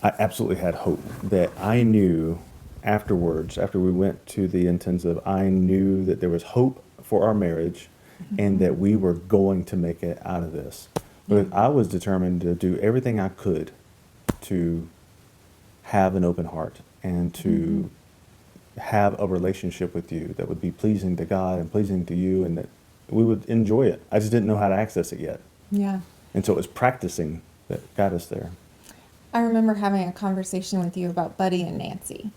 I absolutely had hope that I knew afterwards, after we went to the intensive, I knew that there was hope for our marriage and that we were going to make it out of this. But I was determined to do everything I could to have an open heart and to have a relationship with you that would be pleasing to God and pleasing to you, and that we would enjoy it. I just didn't know how to access it yet. Yeah. And so it was practicing that got us there. I remember having a conversation with you about Buddy and Nancy.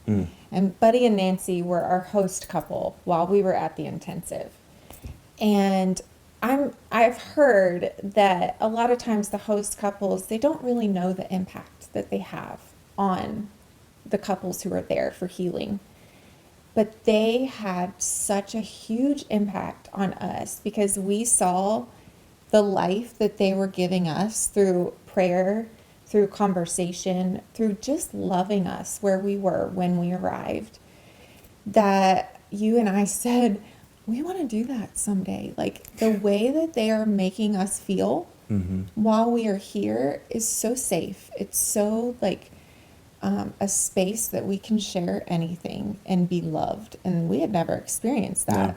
And Buddy and Nancy were our host couple while we were at the intensive. And I've heard that a lot of times the host couples, they don't really know the impact that they have on the couples who are there for healing. But they had such a huge impact on us because we saw the life that they were giving us through prayer, through conversation, through just loving us where we were when we arrived, that you and I said, we want to do that someday. Like the way that they are making us feel while we are here is so safe. It's so like a space that we can share anything and be loved. And we had never experienced that. No.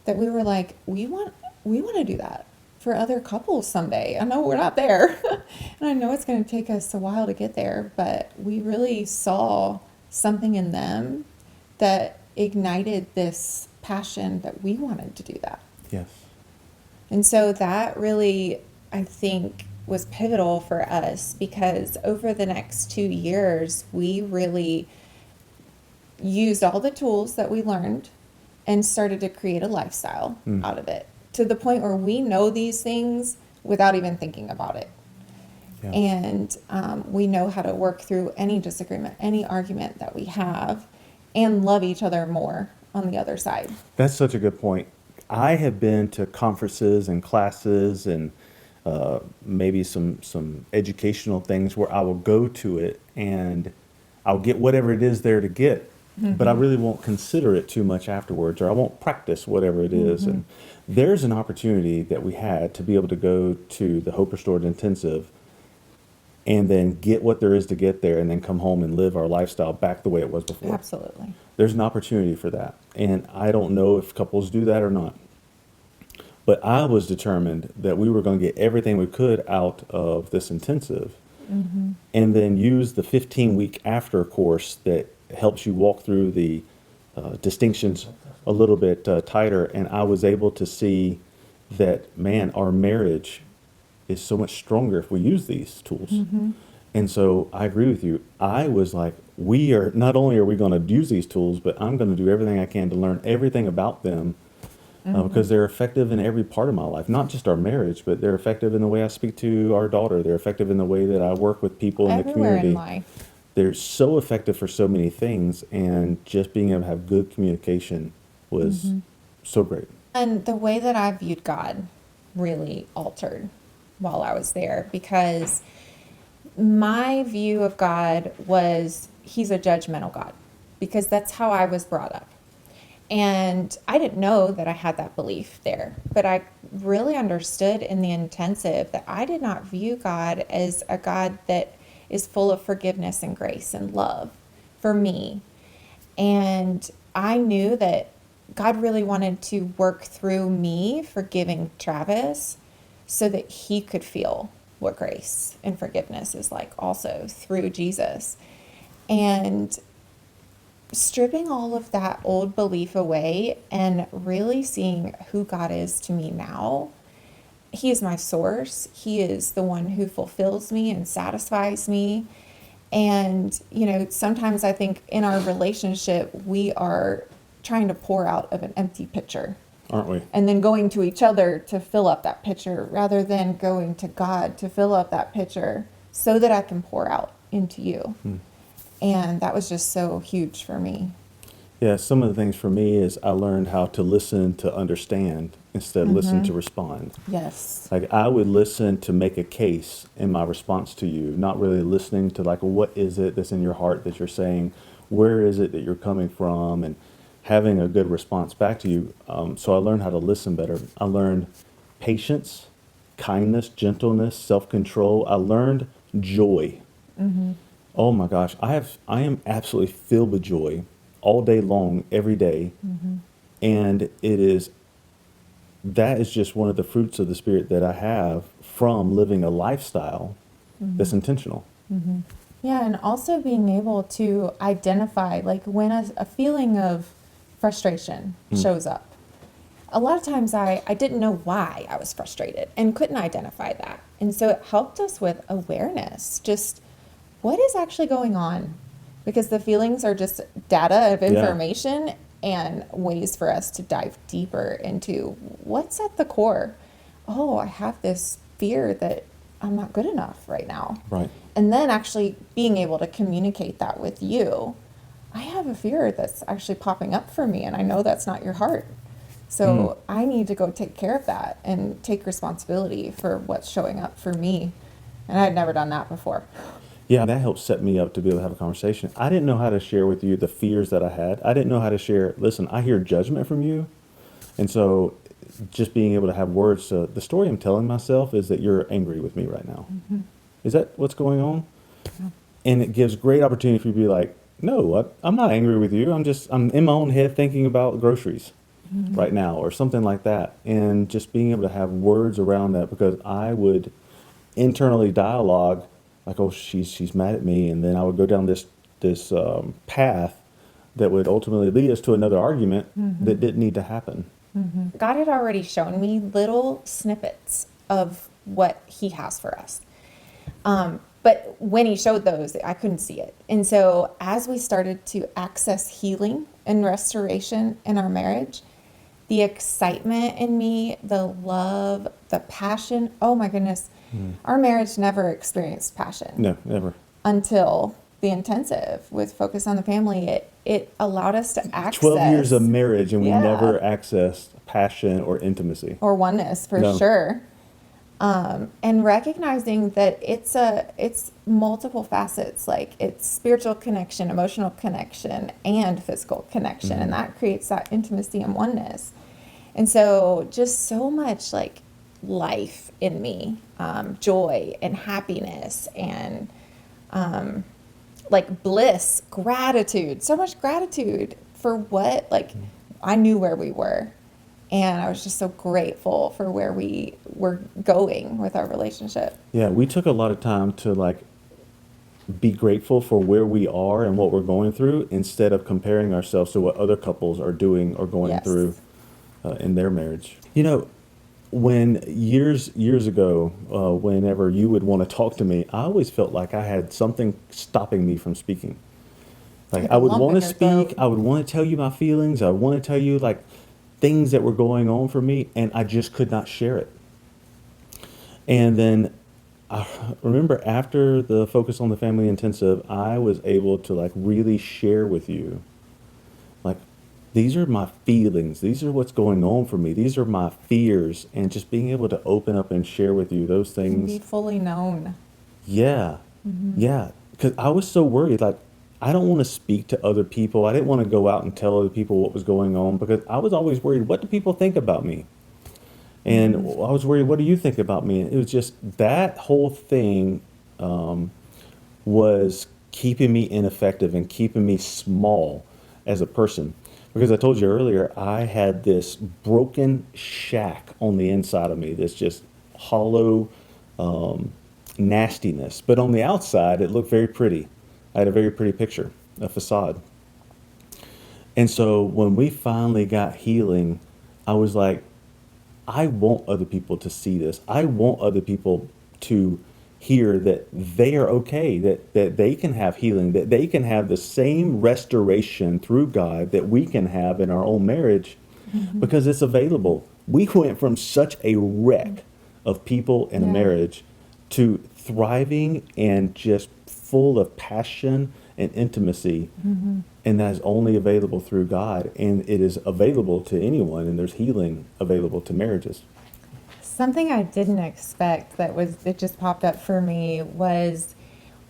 That we were like, we want to do that for other couples someday. I know we're not there. And I know it's going to take us a while to get there, but we really saw something in them that ignited this passion that we wanted to do that. Yes. And so that really, I think, was pivotal for us because over the next 2 years, we really used all the tools that we learned and started to create a lifestyle out of it, to the point where we know these things without even thinking about it. Yeah. And we know how to work through any disagreement, any argument that we have, and love each other more on the other side. That's such a good point. I have been to conferences and classes and maybe some educational things where I will go to it and I'll get whatever it is there to get, but I really won't consider it too much afterwards, or I won't practice whatever it is. And there's an opportunity that we had to be able to go to the Hope Restored Intensive and then get what there is to get there and then come home and live our lifestyle back the way it was before. Absolutely. There's an opportunity for that. And I don't know if couples do that or not. But I was determined that we were going to get everything we could out of this intensive and then use the 15-week after course that helps you walk through the distinctions a little bit tighter. And I was able to see that, man, our marriage is so much stronger if we use these tools. And so I agree with you. I was like, not only are we going to use these tools, but I'm going to do everything I can to learn everything about them because they're effective in every part of my life, not just our marriage, but they're effective in the way I speak to our daughter. They're effective in the way that I work with people in the Everywhere community. in life. They're so effective for so many things, and just being able to have good communication was so great. And the way that I viewed God really altered while I was there, because my view of God was he's a judgmental God, because that's how I was brought up. And I didn't know that I had that belief there, but I really understood in the intensive that I did not view God as a God that is full of forgiveness and grace and love for me. And I knew that God really wanted to work through me forgiving Travis so that he could feel what grace and forgiveness is like also through Jesus. And stripping all of that old belief away and really seeing who God is to me now. He is my source. He is the one who fulfills me and satisfies me. And, you know, sometimes I think in our relationship, we are trying to pour out of an empty pitcher. Aren't we? And then going to each other to fill up that pitcher rather than going to God to fill up that pitcher so that I can pour out into you. And that was just so huge for me. Yeah, some of the things for me is I learned how to listen to understand instead of listen to respond. Yes. Like I would listen to make a case in my response to you, not really listening to like, what is it that's in your heart that you're saying? Where is it that you're coming from? And having a good response back to you. So I learned how to listen better. I learned patience, kindness, gentleness, self-control. I learned joy. Oh my gosh, I am absolutely filled with joy. all day long, every day. And that is just one of the fruits of the Spirit that I have from living a lifestyle that's intentional. Yeah, and also being able to identify, like when a feeling of frustration shows up. A lot of times I didn't know why I was frustrated and couldn't identify that. And so it helped us with awareness, just what is actually going on? Because the feelings are just data of information and ways for us to dive deeper into what's at the core. Oh, I have this fear that I'm not good enough right now. Right. And then actually being able to communicate that with you. I have a fear that's actually popping up for me, and I know that's not your heart. So I need to go take care of that and take responsibility for what's showing up for me. And I'd never done that before. Yeah, that helped set me up to be able to have a conversation. I didn't know how to share with you the fears that I had. I didn't know how to share, listen, I hear judgment from you. And so just being able to have words. So the story I'm telling myself is that you're angry with me right now. Is that what's going on? And it gives great opportunity for you to be like, no, I'm not angry with you. I'm in my own head thinking about groceries right now or something like that. And just being able to have words around that, because I would internally dialogue like, oh, she's mad at me. And then I would go down this path that would ultimately lead us to another argument that didn't need to happen. God had already shown me little snippets of what he has for us. But when he showed those, I couldn't see it. And so as we started to access healing and restoration in our marriage, the excitement in me, the love, the passion, oh my goodness, our marriage never experienced passion. No, never. Until the intensive with Focus on the Family. It allowed us to access 12 years of marriage and we Yeah. never accessed passion or intimacy. or oneness for No. sure. And recognizing that it's multiple facets, like it's spiritual connection, emotional connection, and physical connection, and that creates that intimacy and oneness. And so just so much like life in me, joy and happiness and like bliss, gratitude, so much gratitude for what, like I knew where we were. And I was just so grateful for where we were going with our relationship. Yeah, we took a lot of time to like be grateful for where we are and what we're going through instead of comparing ourselves to what other couples are doing or going Yes. through in their marriage. You know, when years ago, whenever you would want to talk to me, I always felt like I had something stopping me from speaking. Like Like I a would lump want in to your speak, throat. I would want to tell you my feelings, I would want to tell you like things that were going on for me, and I just could not share it. And then I remember after the Focus on the Family Intensive, I was able to like really share with you, like, these are my feelings, these are what's going on for me, these are my fears, and just being able to open up and share with you those And be things. fully known. Yeah, yeah, because I was so worried, like, I don't want to speak to other people. I didn't want to go out and tell other people what was going on because I was always worried, what do people think about me? And I was worried, what do you think about me? And it was just that whole thing was keeping me ineffective and keeping me small as a person. Because I told you earlier, I had this broken shack on the inside of me, this just hollow nastiness. But on the outside, it looked very pretty. I had a very pretty picture, a facade. And so when we finally got healing, I was like, I want other people to see this. I want other people to hear that they are okay, that they can have healing, that they can have the same restoration through God that we can have in our own marriage because it's available. We went from such a wreck of people in a Yeah. marriage to thriving and just full of passion and intimacy. And that is only available through God. And it is available to anyone. And there's healing available to marriages. Something I didn't expect it just popped up for me was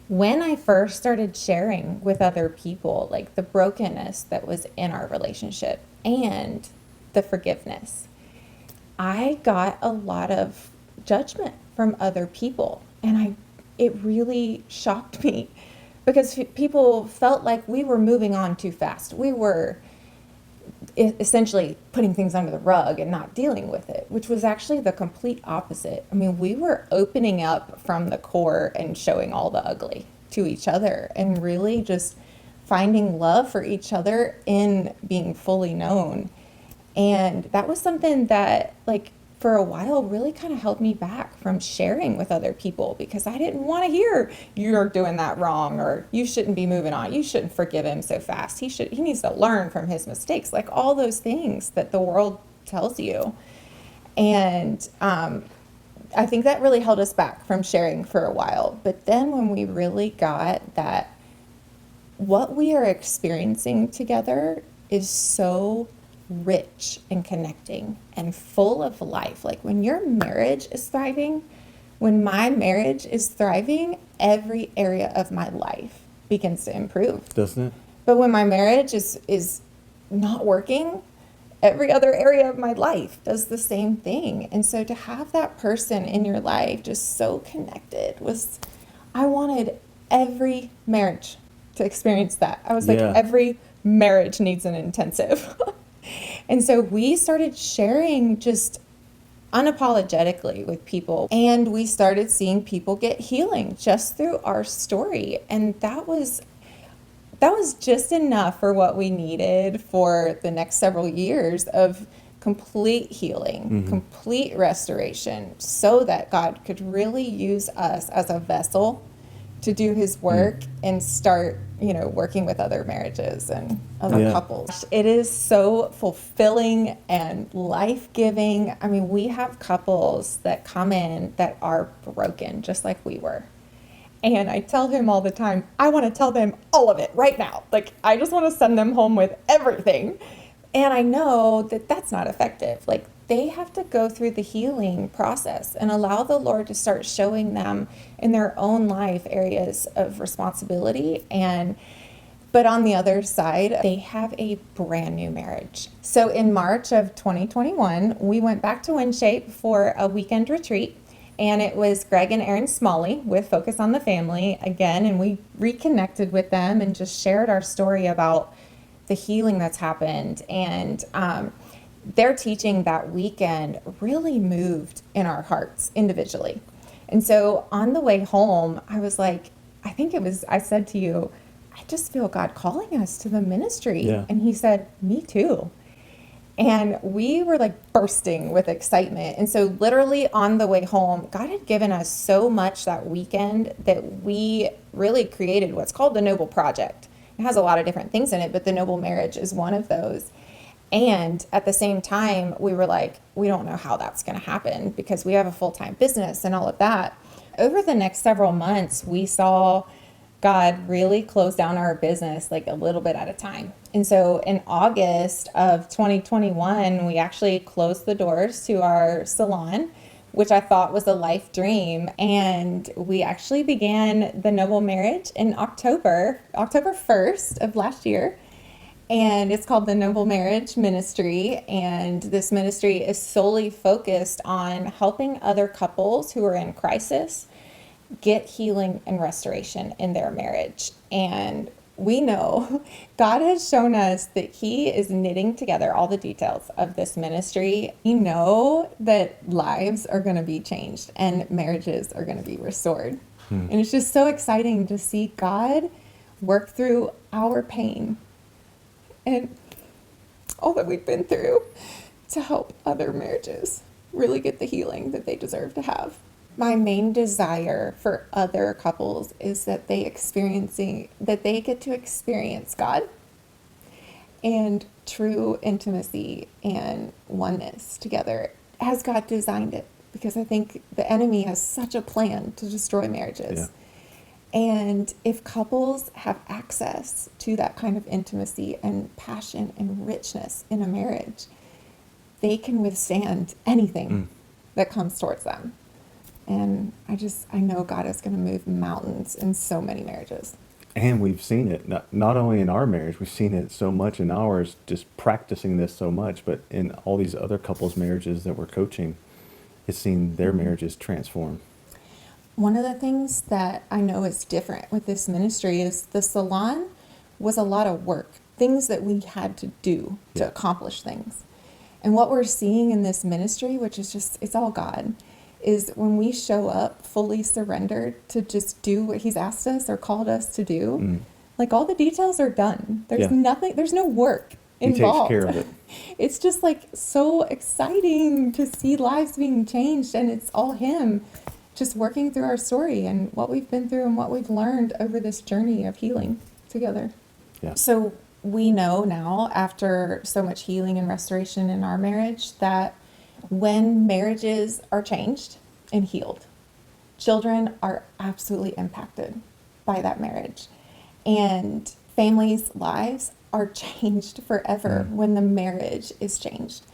when I first started sharing with other people, like the brokenness that was in our relationship and the forgiveness. I got a lot of judgment from other people, and it really shocked me because people felt like we were moving on too fast. We were essentially putting things under the rug and not dealing with it, which was actually the complete opposite. I mean, we were opening up from the core and showing all the ugly to each other and really just finding love for each other in being fully known. And that was something that, like, for a while really kind of held me back from sharing with other people, because I didn't want to hear you're doing that wrong, or you shouldn't be moving on. You shouldn't forgive him so fast. He needs to learn from his mistakes, like all those things that the world tells you. And I think that really held us back from sharing for a while. But then when we really got that what we are experiencing together is so rich and connecting and full of life. Like when your marriage is thriving, when my marriage is thriving, every area of my life begins to improve. Doesn't it? But when my marriage is not working, every other area of my life does the same thing. And so to have that person in your life just so connected I wanted every marriage to experience that. I was like, every marriage needs an intensive. And so we started sharing just unapologetically with people, and we started seeing people get healing just through our story. And that was just enough for what we needed for the next several years of complete healing, complete restoration, so that God could really use us as a vessel to do his work and start, working with other marriages and other couples. It is so fulfilling and life-giving. I mean, we have couples that come in that are broken, just like we were. And I tell him all the time, I want to tell them all of it right now. Like, I just want to send them home with everything. And I know that that's not effective. Like, they have to go through the healing process and allow the Lord to start showing them in their own life areas of responsibility. But on the other side, they have a brand new marriage. So in March of 2021, we went back to Winshape for a weekend retreat. And it was Greg and Erin Smalley with Focus on the Family again. And we reconnected with them and just shared our story about the healing that's happened. And their teaching that weekend really moved in our hearts individually. And so on the way home, I was like, I said to you, I just feel God calling us to the ministry. Yeah. And he said, me too. And we were like bursting with excitement. And so literally on the way home, God had given us so much that weekend that we really created what's called the Noble Project. It has a lot of different things in it, but the Noble Marriage is one of those. And at the same time, we were like, we don't know how that's going to happen because we have a full-time business and all of that. Over the next several months, we saw God really close down our business like a little bit at a time. And so in August of 2021, we actually closed the doors to our salon, which I thought was a life dream. And we actually began the Noble Marriage in October 1st of last year. And it's called the Noble Marriage Ministry. And this ministry is solely focused on helping other couples who are in crisis get healing and restoration in their marriage. And we know God has shown us that he is knitting together all the details of this ministry. We know that lives are going to be changed and marriages are going to be restored. And it's just so exciting to see God work through our pain and all that we've been through to help other marriages really get the healing that they deserve to have. My main desire for other couples is that they get to experience God and true intimacy and oneness together as God designed it, because I think the enemy has such a plan to destroy marriages. Yeah. And if couples have access to that kind of intimacy and passion and richness in a marriage, they can withstand anything that comes towards them. And I know God is going to move mountains in so many marriages. And we've seen it, not only in our marriage, we've seen it so much in ours, just practicing this so much, but in all these other couples' marriages that we're coaching, it's seen their marriages transform. One of the things that I know is different with this ministry is the salon was a lot of work, things that we had to do to accomplish things. And what we're seeing in this ministry, which is just, it's all God, is when we show up fully surrendered to just do what he's asked us or called us to do, like all the details are done. There's nothing, there's no work involved. He takes care of it. It's just like so exciting to see lives being changed, and it's all him just working through our story and what we've been through and what we've learned over this journey of healing together. Yeah. So we know now, after so much healing and restoration in our marriage, that when marriages are changed and healed, children are absolutely impacted by that marriage. And families' lives are changed forever when the marriage is changed.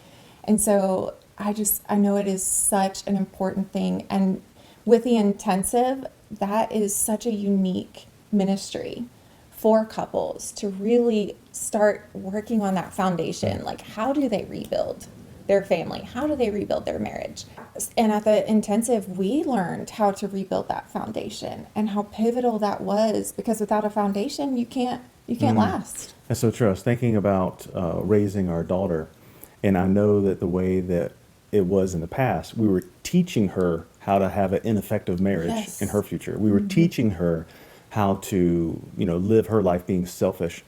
And so I know it is such an important thing. And with the intensive, that is such a unique ministry for couples to really start working on that foundation. Like, how do they rebuild their family? How do they rebuild their marriage? And at the intensive, we learned how to rebuild that foundation and how pivotal that was, because without a foundation, you can't last. That's so true. I was thinking about raising our daughter, and I know that the way that it was in the past, we were teaching her how to have an ineffective marriage in her future. We were teaching her how to, live her life being selfish.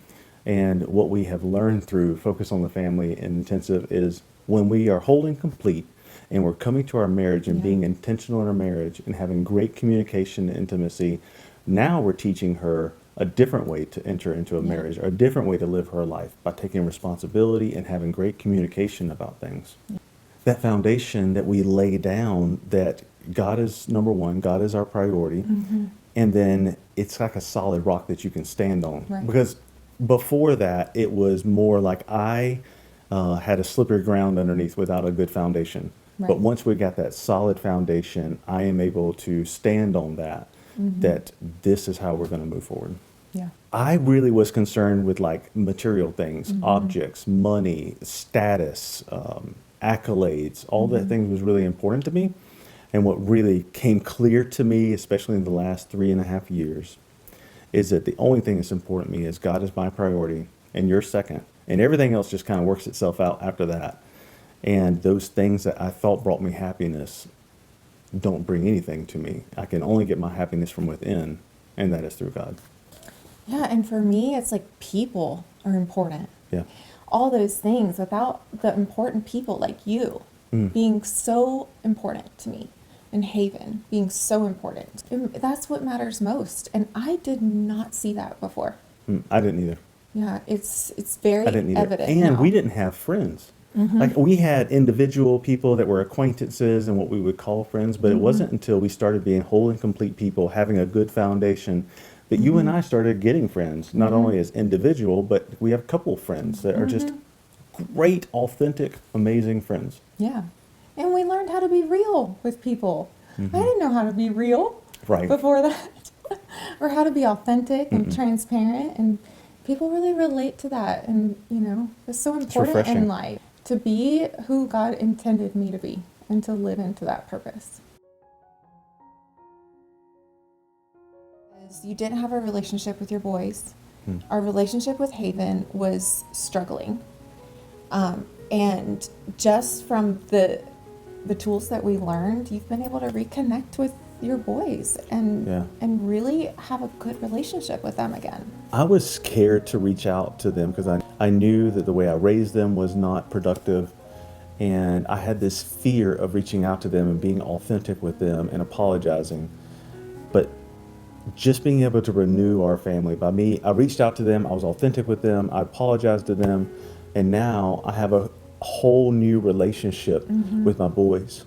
And what we have learned through Focus on the Family and Intensive is when we are whole and complete and we're coming to our marriage and being intentional in our marriage and having great communication and intimacy, now we're teaching her a different way to enter into a marriage, or a different way to live her life by taking responsibility and having great communication about things. That foundation that we lay down, that God is number one, God is our priority, and then it's like a solid rock that you can stand on. Right. Because before that, it was more like I had a slippery ground underneath without a good foundation. Right. But once we got that solid foundation, I am able to stand on that, that this is how we're going to move forward. Yeah. I really was concerned with like material things, objects, money, status, accolades, all that things was really important to me. And what really came clear to me, especially in the last 3.5 years, is that the only thing that's important to me is God is my priority and you're second. And everything else just kind of works itself out after that. And those things that I thought brought me happiness don't bring anything to me. I can only get my happiness from within, and that is through God. Yeah, and for me, it's like people are important. Yeah. All those things, without the important people like you being so important to me, and Haven being so important, that's what matters most. And I did not see that before. I didn't either. Yeah, it's very I didn't either. evident And now. we didn't have friends. Like we had individual people that were acquaintances and what we would call friends, but it wasn't until we started being whole and complete people, having a good foundation, that you and I started getting friends, not only as individual, but we have couple friends that are just great, authentic, amazing friends. Yeah. And we learned how to be real with people. I didn't know how to be real before that, or how to be authentic and transparent. And people really relate to that. And, it's so important refreshing. in life to be who God intended me to be and to live into that purpose. You didn't have a relationship with your boys. Our relationship with Haven was struggling. And just from the tools that we learned, you've been able to reconnect with your boys and really have a good relationship with them again. I was scared to reach out to them because I knew that the way I raised them was not productive. And I had this fear of reaching out to them and being authentic with them and apologizing. But just being able to renew our family by me, I reached out to them, I was authentic with them, I apologized to them, and now I have a whole new relationship with my boys.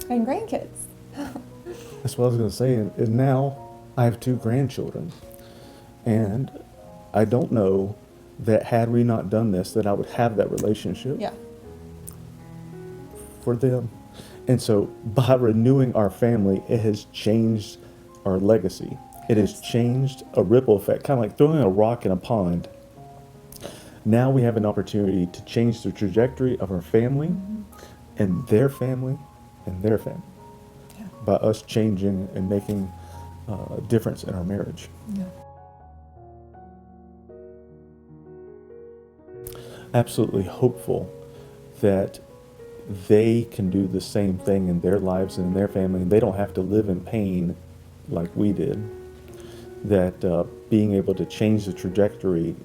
And grandkids. That's what I was going to say. And now I have 2 grandchildren. And I don't know that had we not done this, that I would have that relationship for them. And so by renewing our family, it has changed our legacy. It has changed a ripple effect, kind of like throwing a rock in a pond. Now we have an opportunity to change the trajectory of our family and their family and their family. by us changing and making a difference in our marriage. Yeah. Absolutely hopeful that they can do the same thing in their lives and in their family, and they don't have to live in pain like we did. That being able to change the trajectory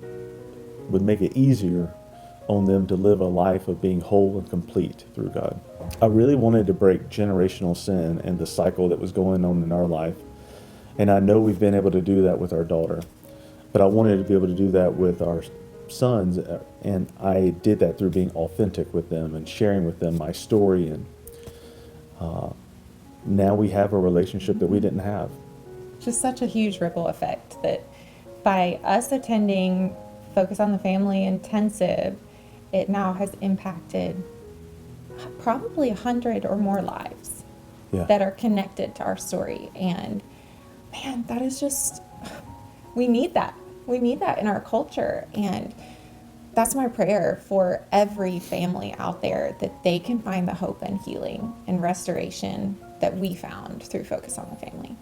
would make it easier on them to live a life of being whole and complete through God. I really wanted to break generational sin and the cycle that was going on in our life. And I know we've been able to do that with our daughter, but I wanted to be able to do that with our sons. And I did that through being authentic with them and sharing with them my story. And now we have a relationship that we didn't have. Just such a huge ripple effect that by us attending Focus on the Family Intensive, it now has impacted probably 100 or more lives that are connected to our story. And man, that is just, we need that. We need that in our culture. And that's my prayer for every family out there, that they can find the hope and healing and restoration that we found through Focus on the Family.